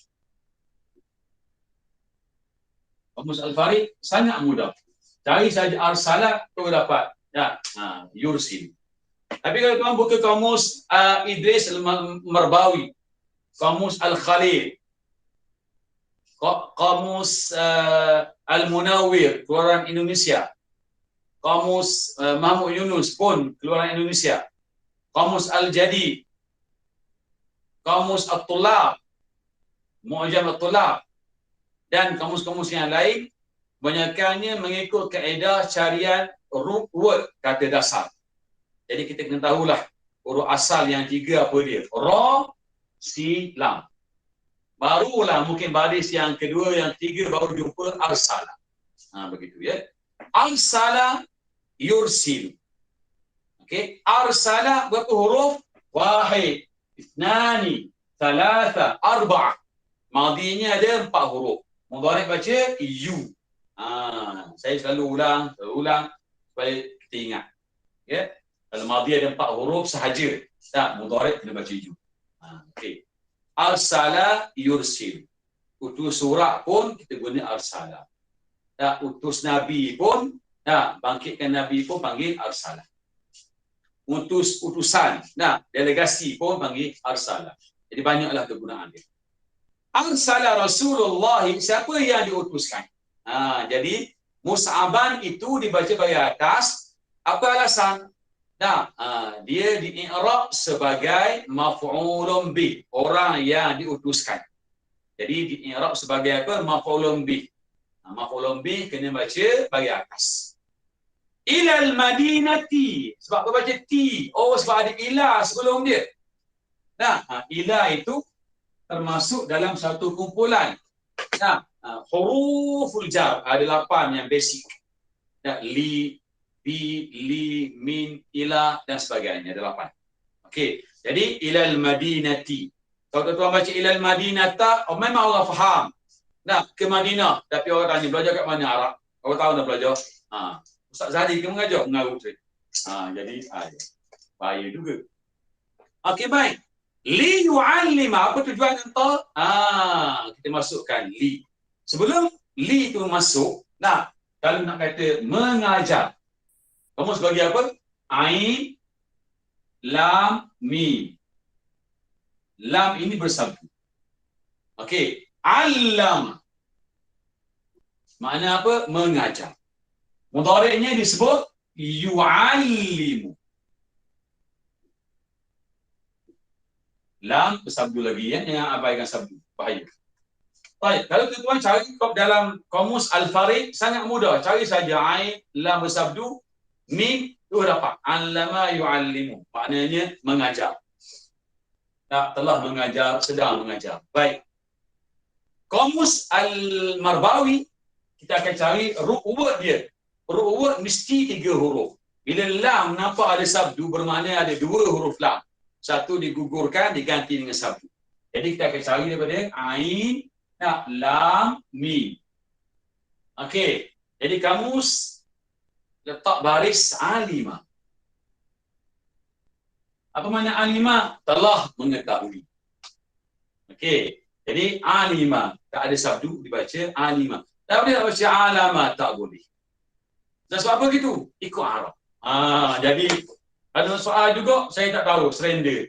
Kamus Al-Farid sangat mudah. Cari saja Arsala, tu dapat. Ya, Yursil. Tapi kalau tuan buka kamus Idris Al-Marbawi, kamus Al-Khalil, kamus Al-Munawwir, keluaran Indonesia, kamus Mahmud Yunus pun keluaran Indonesia, kamus Al-Jadid, kamus At-Tullab, Mu'jam At-Tullab, dan kamus-kamus yang lain, banyaknya mengikut kaedah carian root word, kata dasar. Jadi kita kena tahulah huruf asal yang 3 apa dia. Ra, Si, Lam. Barulah mungkin baris yang kedua, yang 3 baru jumpa arsala. Begitu ya. Arsala, yursil. Okey, arsala berapa huruf? Wahid, ithnani, thalatha, arba'ah. Madinya ada 4 huruf. Mudhari' baca yu. Saya selalu ulang supaya kita ingat. Ya. Kalau madhi ada 4 huruf sahaja. Tak, mudhari' kena baca yu. Okey. Arsala yursil. Utus surat pun kita guna arsala. Tak, utus nabi pun, bangkitkan nabi pun panggil arsala. Utus utusan, delegasi pun panggil arsala. Jadi banyaklah kegunaan dia. Arsala Rasulullah, siapa yang diutuskan? Jadi mus'aban itu dibaca bagi atas. Apa alasan? Dia di-i'rab sebagai maf'ulun bih, orang yang diutuskan. Jadi di-i'rab sebagai apa? Maf'ulun bih. Maf'ulun bih kena baca bagi atas. Ilal madinati, sebab apa baca ti? Sebab ada ila sebelum dia. Ila itu termasuk dalam satu kumpulan. Huruful jar ada 8 yang basic. Li, bi, li, min, ila dan sebagainya, ada 8. Okey, jadi ilal madinati. Kalau tuan baca ilal madinata, memang orang faham. Ke Madinah, tapi orang tanya belajar kat mana Arab? Orang tahu dah belajar. Ustaz Zahdi ke mengajar? Mengarut. Jadi bahaya juga. Okey, baik. Li yu'allima, apa tujuan entah? Kita masukkan li. Sebelum li tu masuk, kalau nak kata mengajar, kamu sebagai apa? Ain, lam, mim. Lam ini bersabdu. Okey, allam. Makna apa? Mengajar. Mudhari'nya disebut yu'allimu. Lam bersabdu lagi, jangan abaikan sabdu. Bahaya. Baik, kalau tuan-tuan cari dalam kamus Al-Farid, sangat mudah. Cari saja ain, lam bersabdu, mim, tu dapat. Allama yu'allimu. Maknanya mengajar. Telah mengajar, sedang mengajar. Baik. Kamus Al-Marbawi, kita akan cari root word dia. Root word mesti 3 huruf. Bila lam nampak ada sabdu, bermakna ada 2 huruf lam. Satu digugurkan, diganti dengan sabdu. Jadi kita akan cari daripada ain, lam, mim. Okey. Jadi kamus letak baris alima. Apa makna alima? Telah mengetahui. Okey. Jadi alima, tak ada sabdu dibaca alima. Tak boleh tak baca alama, tak boleh. Dan sebab apa gitu? Ikut Arab. Jadi ada soal juga saya tak tahu, surrender.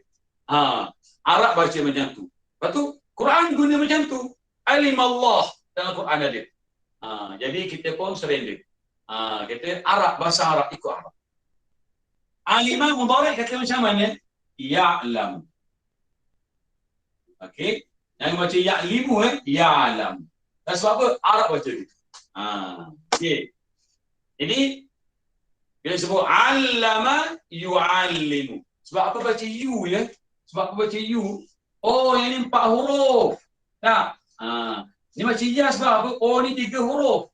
Arab baca macam tu. Lepas tu Quran guna macam tu. Alim Allah dalam Quran ada. Jadi kita pun surrender. Kita Arab, bahasa Arab ikut Arab. Alimah mudhari' kata macam mana? Ya'lam. Okey. Jangan baca ya'limu, ya'lam. Dan sebab apa? Arab baca gitu. Okey. Jadi bila sebut allama yu'allimu. Sebab apa baca you ya? Sebab apa baca you? Yang ni 4 huruf. Ni macam ya sebab apa? Ni 3 huruf.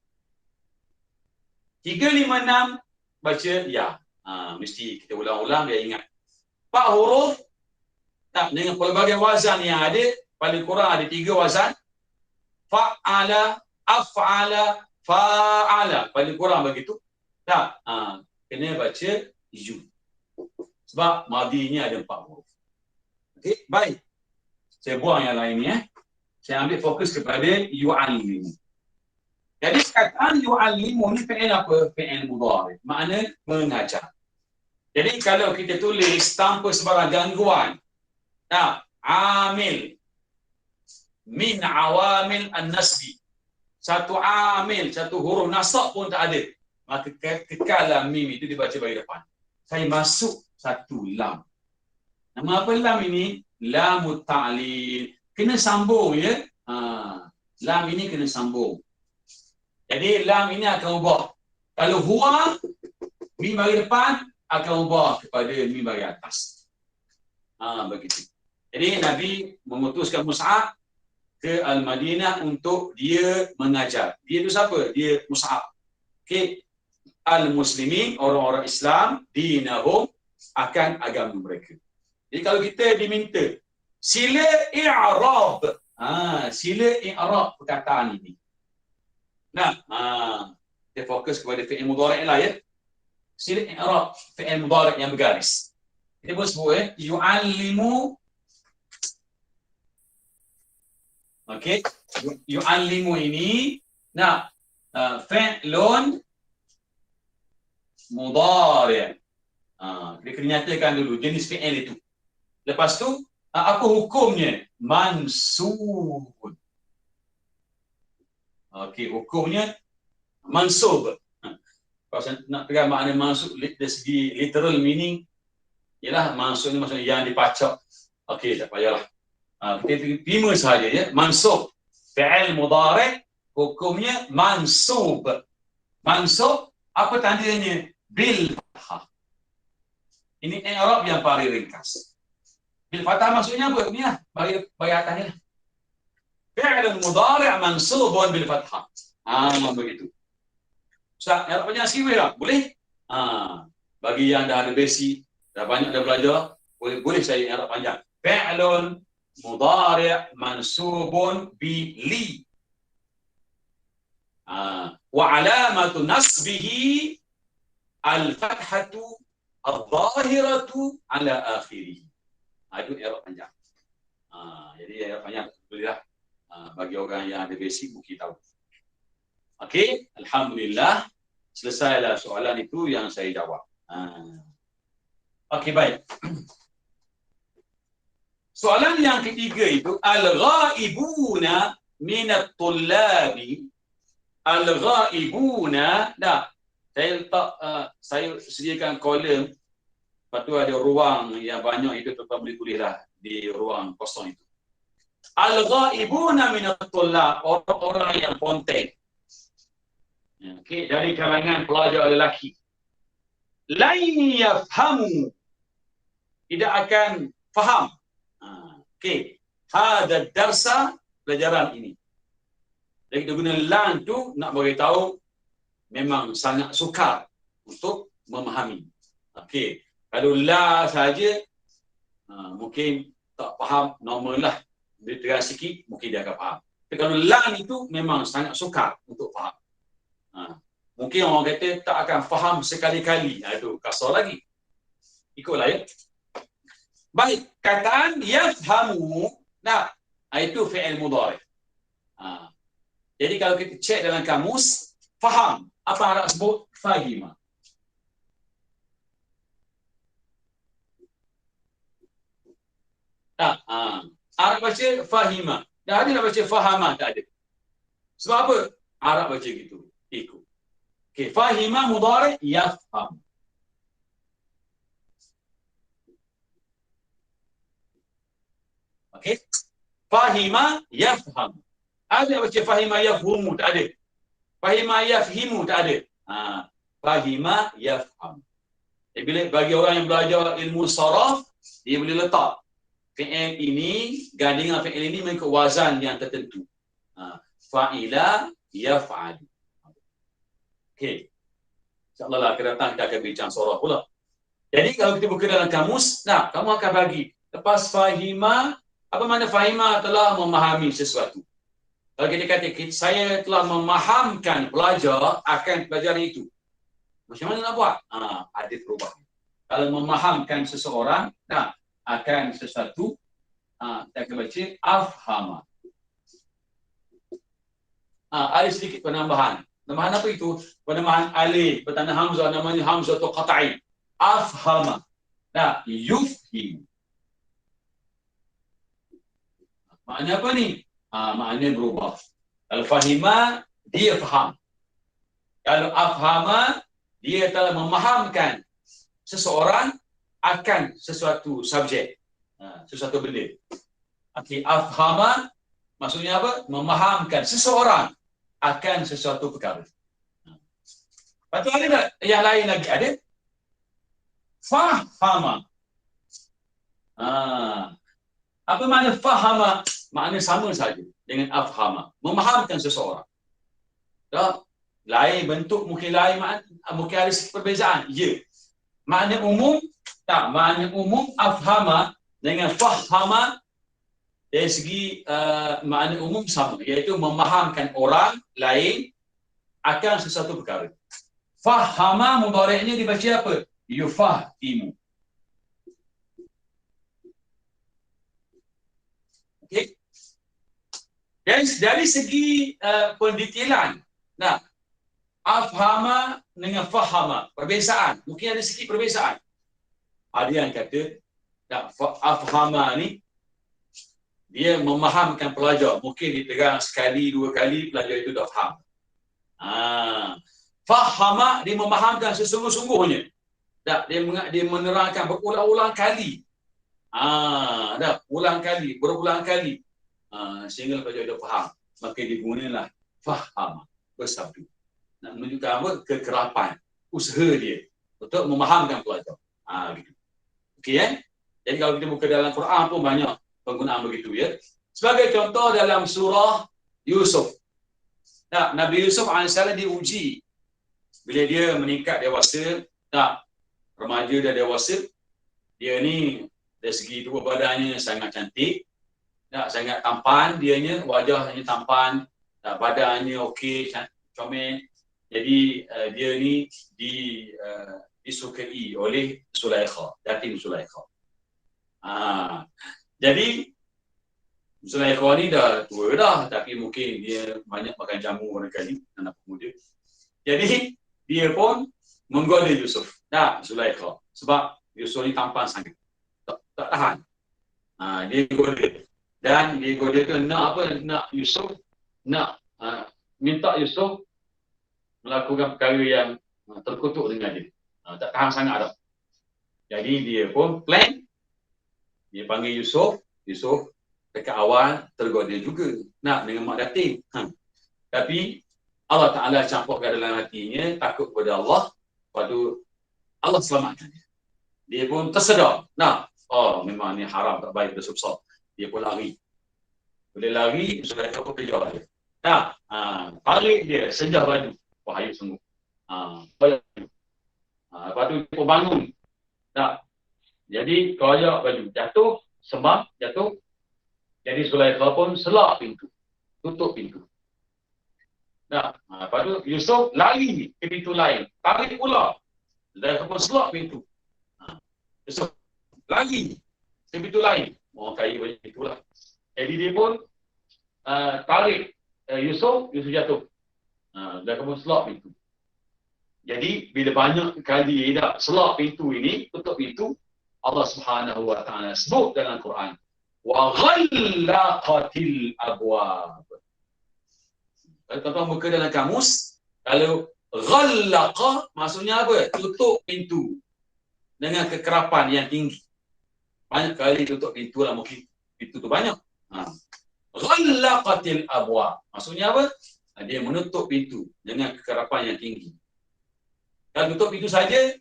3, 5, 6 baca ya. Mesti kita ulang-ulang dia ingat. 4 huruf dengan pelbagai wazan yang ada, paling kurang ada 3 wazan. Fa'ala, af'ala, fa'ala, paling kurang begitu. Tak, kena baca yu. Sebab madinya ada 4 huruf. Okey, baik. Saya buang yang lain ni. Saya ambil fokus kepada yu'allimu. Jadi perkataan yu'allimu ni fi'il apa? Fi'il mudhari'. Makna mengajar. Jadi kalau kita tulis tanpa sebarang gangguan, amil min awamil an-nasbi. Satu amil, satu huruf nasab pun tak ada. Maka kekallah mim itu dibaca bagi depan. Saya masuk satu lam. Nama apa lam ini? Lamut ta'lil. Kena sambung ya. Lam ini kena sambung. Jadi lam ini akan ubah. Kalau huwa, mim bagi depan akan ubah kepada mim bagi atas. Begitu. Jadi Nabi memutuskan Mus'ab ke Al-Madinah untuk dia mengajar. Dia itu siapa? Dia Mus'ab. Okey. Al-Muslimin, orang-orang Islam, dinahum, akan agama mereka. Jadi kalau kita diminta, sila i'rab. Sila i'rab perkataan ini. Kita fokus kepada fi'il mudhari' lah ya. Sila i'rab fi'il mudhari' yang bergaris. Kita pun sebut yu'allimu. Okey. Yu'allimu ini fi'lun mudhari'. Kita kena nyatakan dulu jenis fi'il itu. Lepas tu apa hukumnya? Mansub. Okey, hukumnya mansub. Kalau saya nak pegang makna mansub dari segi literal meaning, ialah mansub ni maksudnya yang dipacak. Okey, tak payahlah. Kita terima sahaja ya. Mansub. Fi'il mudhari' hukumnya mansub. Mansub apa tandanya? Bil fathah. Ini i'rab yang paling ringkas. Bil fathah maksudnya apa? Ni lah. Bagi atas ni lah. Fi'il mudhari' mansubun bil fathah. Begitu. Ustaz, i'rab panjang sikit tak? Boleh? Bagi yang dah ada basic, dah banyak dah belajar, boleh saya i'rab panjang. Fi'lun mudhari' mansubun bi li. Wa alamatu nasbihi al-fathatu al-zahiratu ala akhirih. Itu i'rab panjang. Jadi i'rab panjang bolehlah bagi orang yang ada basic mungkin tahu. Okey, alhamdulillah selesailah soalan itu yang saya jawab. Okey, baik. Soalan yang ketiga itu al-ghaibuna minat tullabi. Al-ghaibuna, saya sediakan kolom, lepas tu ada ruang yang banyak itu tetap boleh tulislah di ruang kosong itu. Al-ghaibuna minat tullab, orang-orang yang ponteng. Okey, dari kalangan pelajar lelaki. Lan yafhamu, tidak akan faham. Okey, hada darsa, pelajaran ini. Jadi kita guna lan tu nak beritahu memang sangat sukar untuk memahami. Okey, kalau la saja mungkin tak faham, normal lah. Dia terang sikit mungkin dia akan faham. Tapi kalau lan itu memang sangat sukar untuk faham. Mungkin orang kata tak akan faham sekali-kali. Itu kasar lagi. Ikutlah ya. Baik, kataan yafhamu, itu fi'il mudhari'. Jadi kalau kita cek dalam kamus, faham. Apa Arab sebut? Fahima. Arab baca fahima. Dah ada nak baca fahama? Tak ada. Sebab apa? Arab baca gitu. Ikut. Okey, fahima mudhari' yafham. Okey. Fahima yafham. Ada baca fahima yafhumu? Tak ada. Fahima yafhimu? Tak ada. Fahima yafham. Bila bagi orang yang belajar ilmu saraf, dia boleh letak fi'il ini, gandingan fi'il ini mengikut wazan yang tertentu. Fa'ila yaf'al. Okey. InsyaAllah lah akan datang kita akan bincang saraf pula. Jadi kalau kita buka dalam kamus, kamu akan bagi lepas fahima, apa makna fahima? Telah memahami sesuatu. Kalau kita kata saya telah memahamkan pelajar akan pelajaran itu. Macam mana nak buat? Ada perubahan. Kalau memahamkan seseorang akan sesuatu, kita akan baca afhama. Ada sedikit penambahan. Penambahan apa itu? Penambahan alif bertanda hamzah, namanya hamzah atau qata'i. Afhama. Yufhim. Maknanya apa ni? Maknanya berubah. Kalau fahima, dia faham. Kalau afhama, dia telah memahamkan seseorang akan sesuatu subjek, sesuatu benda. Afhama maksudnya apa? Memahamkan seseorang akan sesuatu perkara. Lepas tu ada tak yang lain lagi? Ada. Fahama. Apa makna fahama? Makna sama saja dengan afhama. Memahamkan seseorang. Tak? Lain bentuk, mungkin lain makna, mungkin ada perbezaan. Ya. Makna umum, makna umum afhama dengan fahama dari segi makna umum sama, iaitu memahamkan orang lain akan sesuatu perkara. Fahama mudhari'nya dibaca apa? Yufahimu. Okey. Dan dari segi pendetailan, afhama dengan fahama, perbezaan. Mungkin ada sikit perbezaan. Ada yang kata, afhama ni, dia memahamkan pelajar. Mungkin ditegang sekali, dua kali, pelajar itu dah faham. Fahama, dia memahamkan sesungguh-sungguhnya. Dia menerangkan berulang-ulang kali. Berulang kali. Sehingga pelajar itu faham. Maka digunalah fahama, bersabdu. Nak menunjukkan apa? Kekerapan usaha dia untuk memahamkan pelajar. Gitu. Okey, Jadi kalau kita buka dalam Quran pun banyak penggunaan begitu, ya. Sebagai contoh dalam surah Yusuf. Nabi Yusuf AS diuji bila dia meningkat dewasa, remaja dan dewasa. Dia ni dari segi tubuh badannya sangat cantik, sangat tampan, dianya wajahnya tampan, badannya okey, comel. Jadi dia ni disukai oleh Zulaikha, Datin Zulaikha. Jadi Zulaikha ni dah tua dah, tapi mungkin dia banyak makan jamu barangkali, anak pemuda. Jadi dia pun menggoda Yusuf, Zulaikha, sebab Yusuf ni tampan sangat, tak tahan. Dia goda, dan dia goda tu nak apa? Nak Yusuf, minta Yusuf melakukan perkara yang terkutuk dengan dia. Tak tahan sangat dah. Jadi dia pun plan, dia panggil Yusuf dekat awal tergoda juga dengan mak datin. Tapi Allah Ta'ala campurkan dalam hatinya takut kepada Allah, lepas tu Allah selamatkan dia. Dia pun tersedar, memang ni haram, tak baik, dosa besar. Dia pun lari. Boleh lari, Zulaikha pun kejar dia. Tarik dia, senjah baju. Bahaya sungguh. Lepas tu dia pun bangun. Jadi koyak baju, jatuh, sembah, jatuh. Jadi Zulaikha pun selak pintu, tutup pintu. Lepas tu Yusuf lari ke pintu lain, tarik pula. Zulaikha pun selak pintu. Yusuf lari ke pintu lain. Orang kaya macam itulah. Jadi dia pun tarik Yusuf jatuh. Zulaikha pun selak pintu. Jadi bila banyak kali dia selak pintu ini, tutup pintu, Allah Subhanahu wa taala sebut dalam Quran, wa ghallaqatil abwab. Kalau tuan-tuan buka dalam kamus, kalau ghallaqa maksudnya apa? Tutup pintu dengan kekerapan yang tinggi. Banyak kali tutup pintu lah, mungkin pintu tu banyak. Ghallaqatil abwab maksudnya apa? Dia menutup pintu dengan kekerapan yang tinggi. Kalau tutup pintu saja,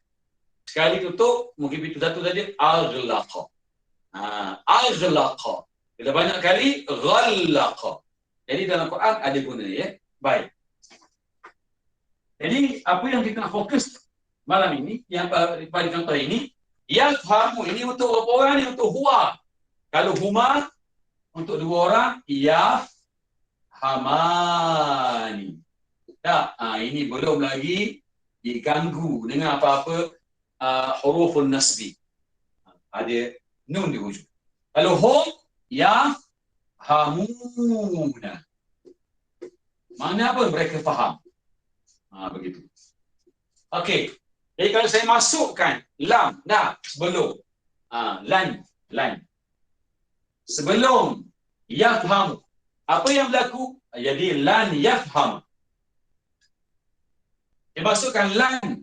sekali tutup, mungkin pintu satu saja, aghlaqa. Aghlaqa. Bila banyak kali, ghallaqa. Jadi dalam Quran ada guna, ya. Baik. Jadi apa yang kita nak fokus malam ini, yang pada contoh ini, yang fahamu ini untuk berapa orang ni? Untuk huwa. Kalau huma, untuk dua orang, yafhamani. Tak, ini belum lagi diganggu dengan apa-apa hurufun nasbi. Ada nun di hujung. Kalau hum yafhamuna. Mana apa mereka faham. Begitu. Okey. Jadi kalau saya masukkan lam, sebelum lan. Sebelum yafham. Apa yang berlaku? Jadi lan yafham. Dia masukkan lan.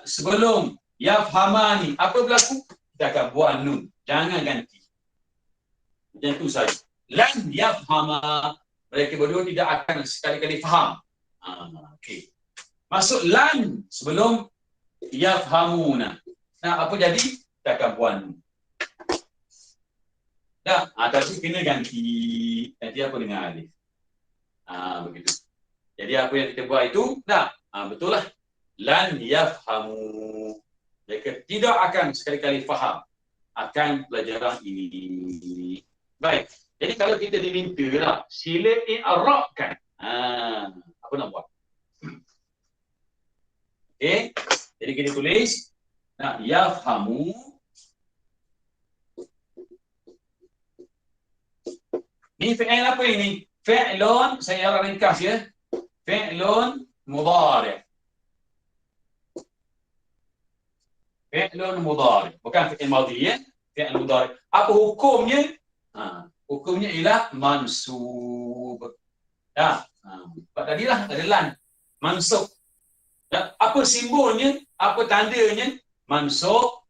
Sebelum yafhamani. Apa berlaku? Kita akan buat nun. Jangan ganti. Macam itu saja. Lan yafhama. Mereka berdua tidak akan sekali-kali faham. Okey. Masuk lan sebelum yafhamuna. Apa jadi? Kita akan buat nun. Tapi kena ganti apa dengan alif. Begitu. Jadi apa yang kita buat itu, betul lah. Lan yafhamu. Mereka tidak akan sekali-kali faham akan pelajaran ini. Baik. Jadi kalau kita diminta lah, sila i'rabkan. Apa nak buat? Okey. Jadi kita tulis yafhamu. Ni fi'il apa ini? Fi'lun, saya arah ringkas ya. Fi'lun mudhari'. Fi'lun mudhari'. Bukan fi'il madhi ya. Fi'il mudhari'. Apa hukumnya? Hukumnya ialah mansub. Tadilah ada lan. Mansub. Apa simbolnya? Apa tandanya? Mansub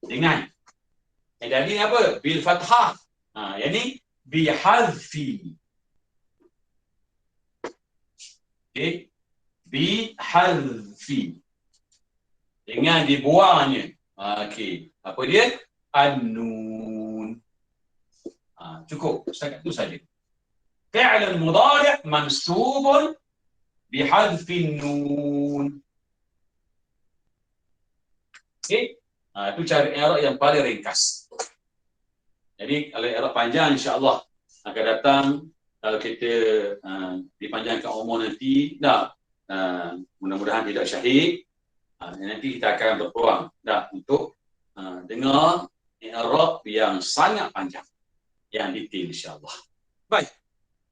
dengan. Jadi apa? Bil fathah. Yang ni bihadfi. Okay. Bihadfi. Dengan dibuangnya. Okey. Apa dia? An-nun. Cukup. Setakat itu saja. Fi'lun mudhari' mansubun bihadfin nun. Okey. Itu cara i'rab yang paling ringkas. Jadi kalau i'rab panjang insya-Allah akan datang kalau kita dipanjangkan umur nanti mudah-mudahan tidak syahid. Nanti kita akan berpeluang untuk dengar i'rab yang sangat panjang yang detail insya-Allah. Baik.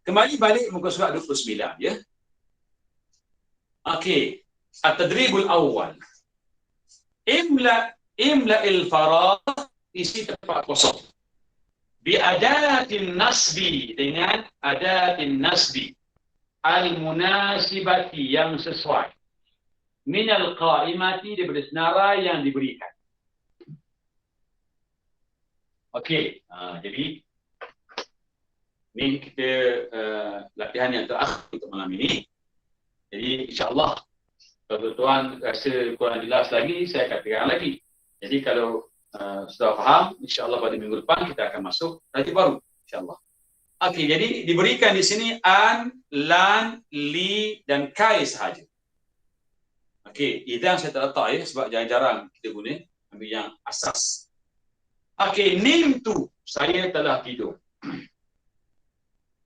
Kembali balik muka surat 29 ya. Okey. At-tadribul awal. Imla'il faragh, isi tempat kosong. Bi'adatin nasbi, dengan adatin nasbi al-munasibati, yang sesuai, minal qa'imati, daripada senarai yang diberikan. Okey, jadi ini kita latihan yang terakhir untuk malam ini. Jadi insya-Allah kalau tuan rasa kurang jelas lagi, saya akan terang lagi. Jadi kalau sudah faham, insya-Allah pada minggu depan kita akan masuk tarikh baru, insya-Allah. Okey, jadi diberikan di sini an, lan, li dan kai sahaja. Okey, idan saya tak letak ya sebab jarang-jarang kita guna, ambil yang asas. Okey, nimtu, saya telah tidur.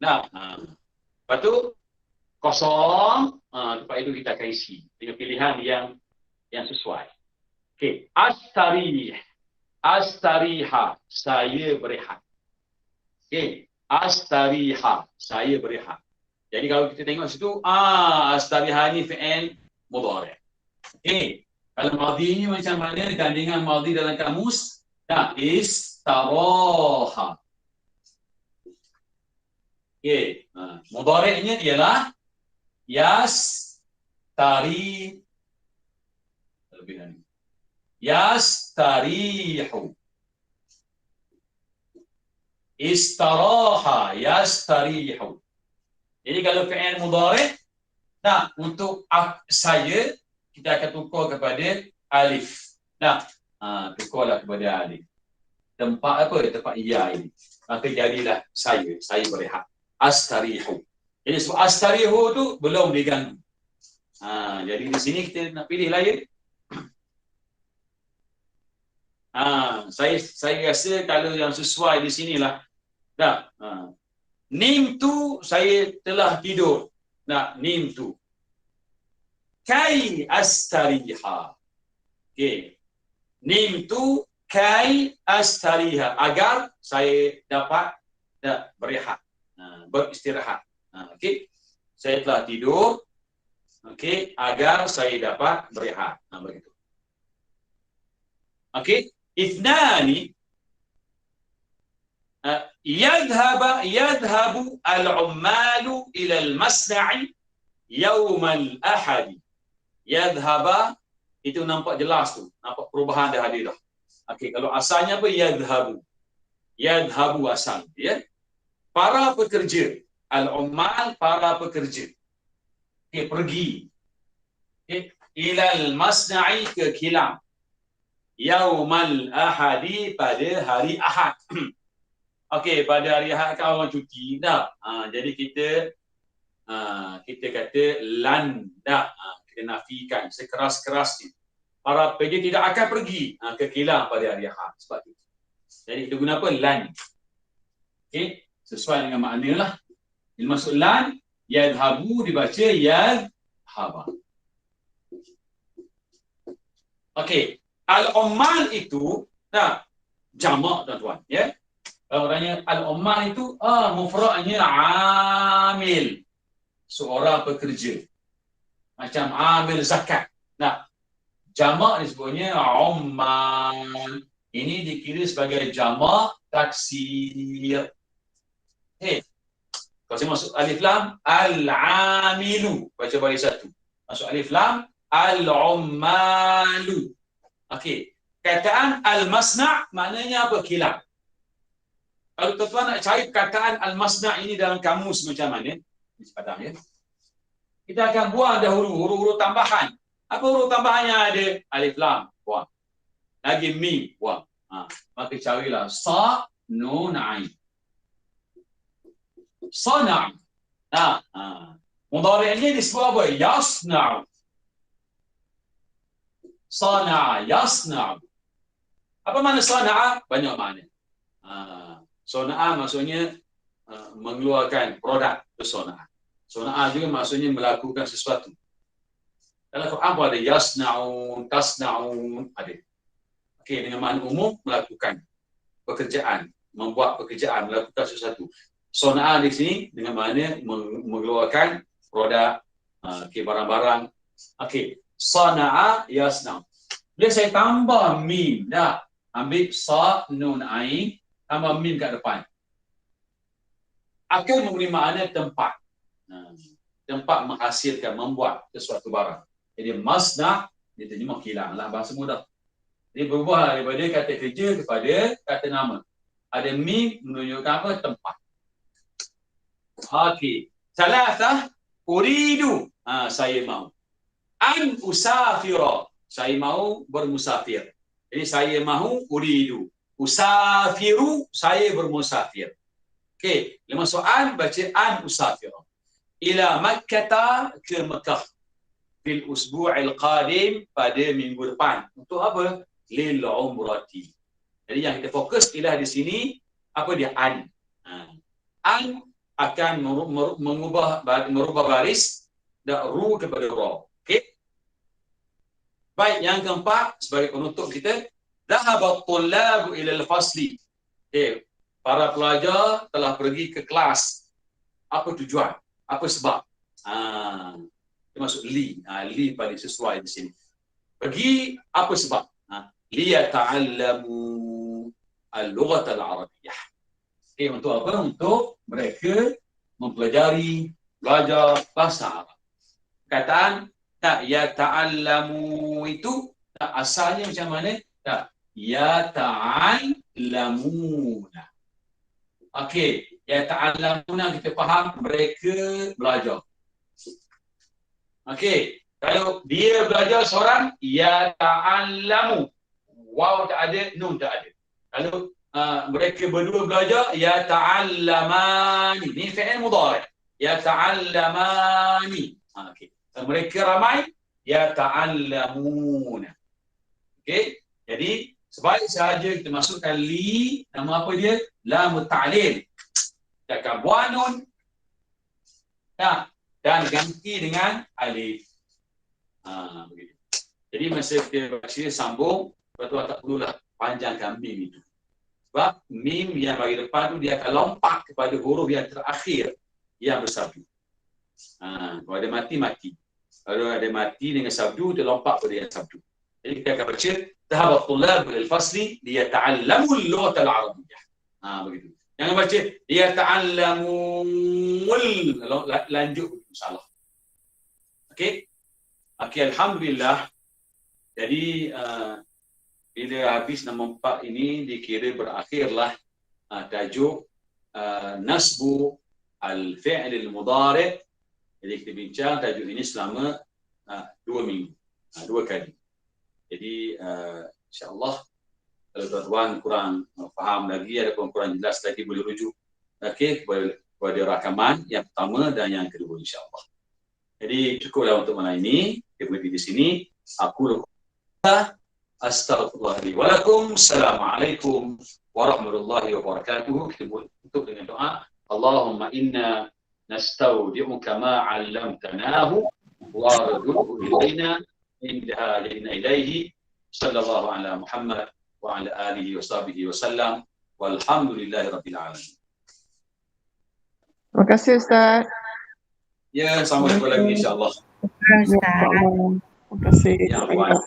Lepas tu kosong, tempat itu kita akan isi dengan pilihan yang sesuai. Okey, astariha, saya berehat. Okey, astariha, saya berehat. Jadi kalau kita tengok situ, astariha ni fi'il mudhari'. Okey, kalau madhinya macam mana dengan madhi dalam kamus? Istaraha. Okey, mudhari'nya ialah yastarihu. Istaraha yastarihu. Jadi kalau fi'il mudhari', untuk saya kita akan tukar kepada alif. Tukarlah kepada alif. Tempat apa? Tempat ya ini. Maka jadilah saya berehat. Astarihu. Jadi sebab astarihu tu belum diganggu. Jadi di sini kita nak pilih lain. Saya rasa kalau yang sesuai di sinilah. Nimtu, saya telah tidur. Nah, nimtu. Kai astariha. Okey. Nimtu kai astariha, agar saya dapat berehat, beristirahat. Okey. Saya telah tidur, okey, agar saya dapat berehat. Begitu. Okey. Ithnani yadhhabu al-ummalu ila al-masna'i yawm al-ahad. Yadhhaba itu nampak jelas tu, nampak perubahan dah ada dah. Okey, kalau asalnya apa? Yadhhabu. Yadhhabu asal, ya. Para pekerja, al-ummal, para pekerja. Okey, pergi. Okey, ila al-masna'i, ke kilang. Yaumal ahadi, pada hari Ahad. Okey, pada hari Ahad kan orang cuti dah. Jadi kita kata lan dah. Kita nafikan sekeras-kerasnya. Para pekerja tidak akan pergi ke kilang pada hari Ahad. Sebab itu. Jadi kita guna apa? Lan. Okey, sesuai dengan makna lah. Ini maksud lan, yadhabu dibaca yadhaba. Okey, al-ummal itu jamak tuan-tuan, ya. Kalau orangnya al-ummal itu mufradnya amil, seorang pekerja. Macam amil zakat. Nah, jamak disebutnya ummal. Ini dikira sebagai jamak taksir. Okey. Kalau saya masuk alif lam, al-amilu, baca baris satu. Masuk alif lam, al-ummalu. Okey. Kataan al-masna' maknanya apa? Kilang. Kalau tuan-tuan nak cari kataan al-masna' ini dalam kamus macam mana? Ini sepadang, ya. Kita akan buang dahulu huruf-huruf tambahan. Apa huruf tambahan yang ada? Alif lam, buang. Lagi mim, buang. Maka carilah sa, nun, ain. Sana'. Mudhari' ini disebut apa? Yasna'u. Sana'a, yasna'u. Apa makna sana'a? Banyak makna. Sana'a maksudnya mengeluarkan produk, itu sana'a. Sana'a juga maksudnya melakukan sesuatu. Dalam Quran pun ada yasna'un, tasna'un, ada. Okey, dengan makna umum, melakukan pekerjaan, membuat pekerjaan, melakukan sesuatu. Sana'a di sini dengan makna mengeluarkan produk, barang-barang. Okey, sana'a yasna'u. Bila saya tambah mim, dah ambil sa, nun, ain, tambah mim kat depan, akan memberi makna tempat. Tempat menghasilkan, membuat sesuatu barang. Jadi masna' dia terjemah kilang lah, bahasa mudah. Jadi berubah daripada kata kerja kepada kata nama. Ada mim menunjukkan apa? Tempat. Okey. Salasah, uridu. Saya mahu. An usafira. Saya mahu bermusafir. Jadi saya mahu uridu. Usafiru, saya bermusafir. Okey. Lima soal, baca an usafira. Ila Makkah, ke Mekah. Fil usbu'il qadim, pada minggu depan. Untuk apa? Lil umrati. Jadi yang kita fokus ilah di sini, apa dia? An. An akan merubah baris dari ru kepada ra. Okey. Baik, yang keempat sebagai penutup kita, dhahaba at-tullabu ila al-fasli. Okey, para pelajar telah pergi ke kelas. Apa tujuan? Apa sebab? Dia masuk li. Li paling sesuai di sini. Pergi, apa sebab? Liyata'allamu al-lughat al-arabiyyah. Okey, untuk apa? Untuk mereka mempelajari, belajar bahasa Arab. Kataan yata'allamu itu asalnya macam mana? Yata'allamuna. Okey, yata'allamuna kita faham mereka belajar. Okey, kalau dia belajar seorang, yata'allamu. Waw tak ada, nun tak ada. Kalau mereka berdua belajar, yata'allamani. Ini fi'il mudhari'. Yata'allamani. Okey. Kalau mereka ramai, yata'allamuna. Okey. Jadi sebaik sahaja kita masukkan li, nama apa dia? Lam ta'lil. Takabwanun. Nah, dan ganti dengan alif. Begitu. Jadi masa kita baca sambung, betul tak perlulah panjangkan mim itu. Sebab mim yang bagi depan tu dia akan lompat kepada huruf yang terakhir yang bersabdu. Kalau ada mati, mati. Kalau ada mati dengan sabdu, dia lompat pada yang sabdu. Jadi kita akan baca Dhahabat tulab al-fasli liyata'allamul lughat al-arabiyyah. Begitu. Jangan baca liyata'allamul, lanjut insyaallah. Okey. Okey, alhamdulillah. Jadi bila habis nombor 4 ini dikira berakhirlah tajuk nasbu al-fi'l al-mudhari'. Jadi kita bincang tajuk ini selama 2 minggu, 2 kali. Jadi insya-Allah kalau tuan-tuan kurang faham lagi, ada kurang jelas lagi, boleh rujuk kepada rakaman yang pertama dan yang kedua insya-Allah. Jadi cukuplah untuk malam ini. Kita berhenti di sini. Aku astaghfirullah li wa lakum. Assalamualaikum warahmatullahi wabarakatuh. Kita tutup dengan doa. Allahumma inna nastaudi'uka ma 'allamtanahu warzuqhu ilaina indaha ilaihi sallallahu ala Muhammad wa ala alihi wa sahbihi wa sallam walhamdulillahi rabbil alamin. Terima kasih Ustaz. Ya, sampai jumpa lagi insya-Allah. Terima kasih. Ya, Allah.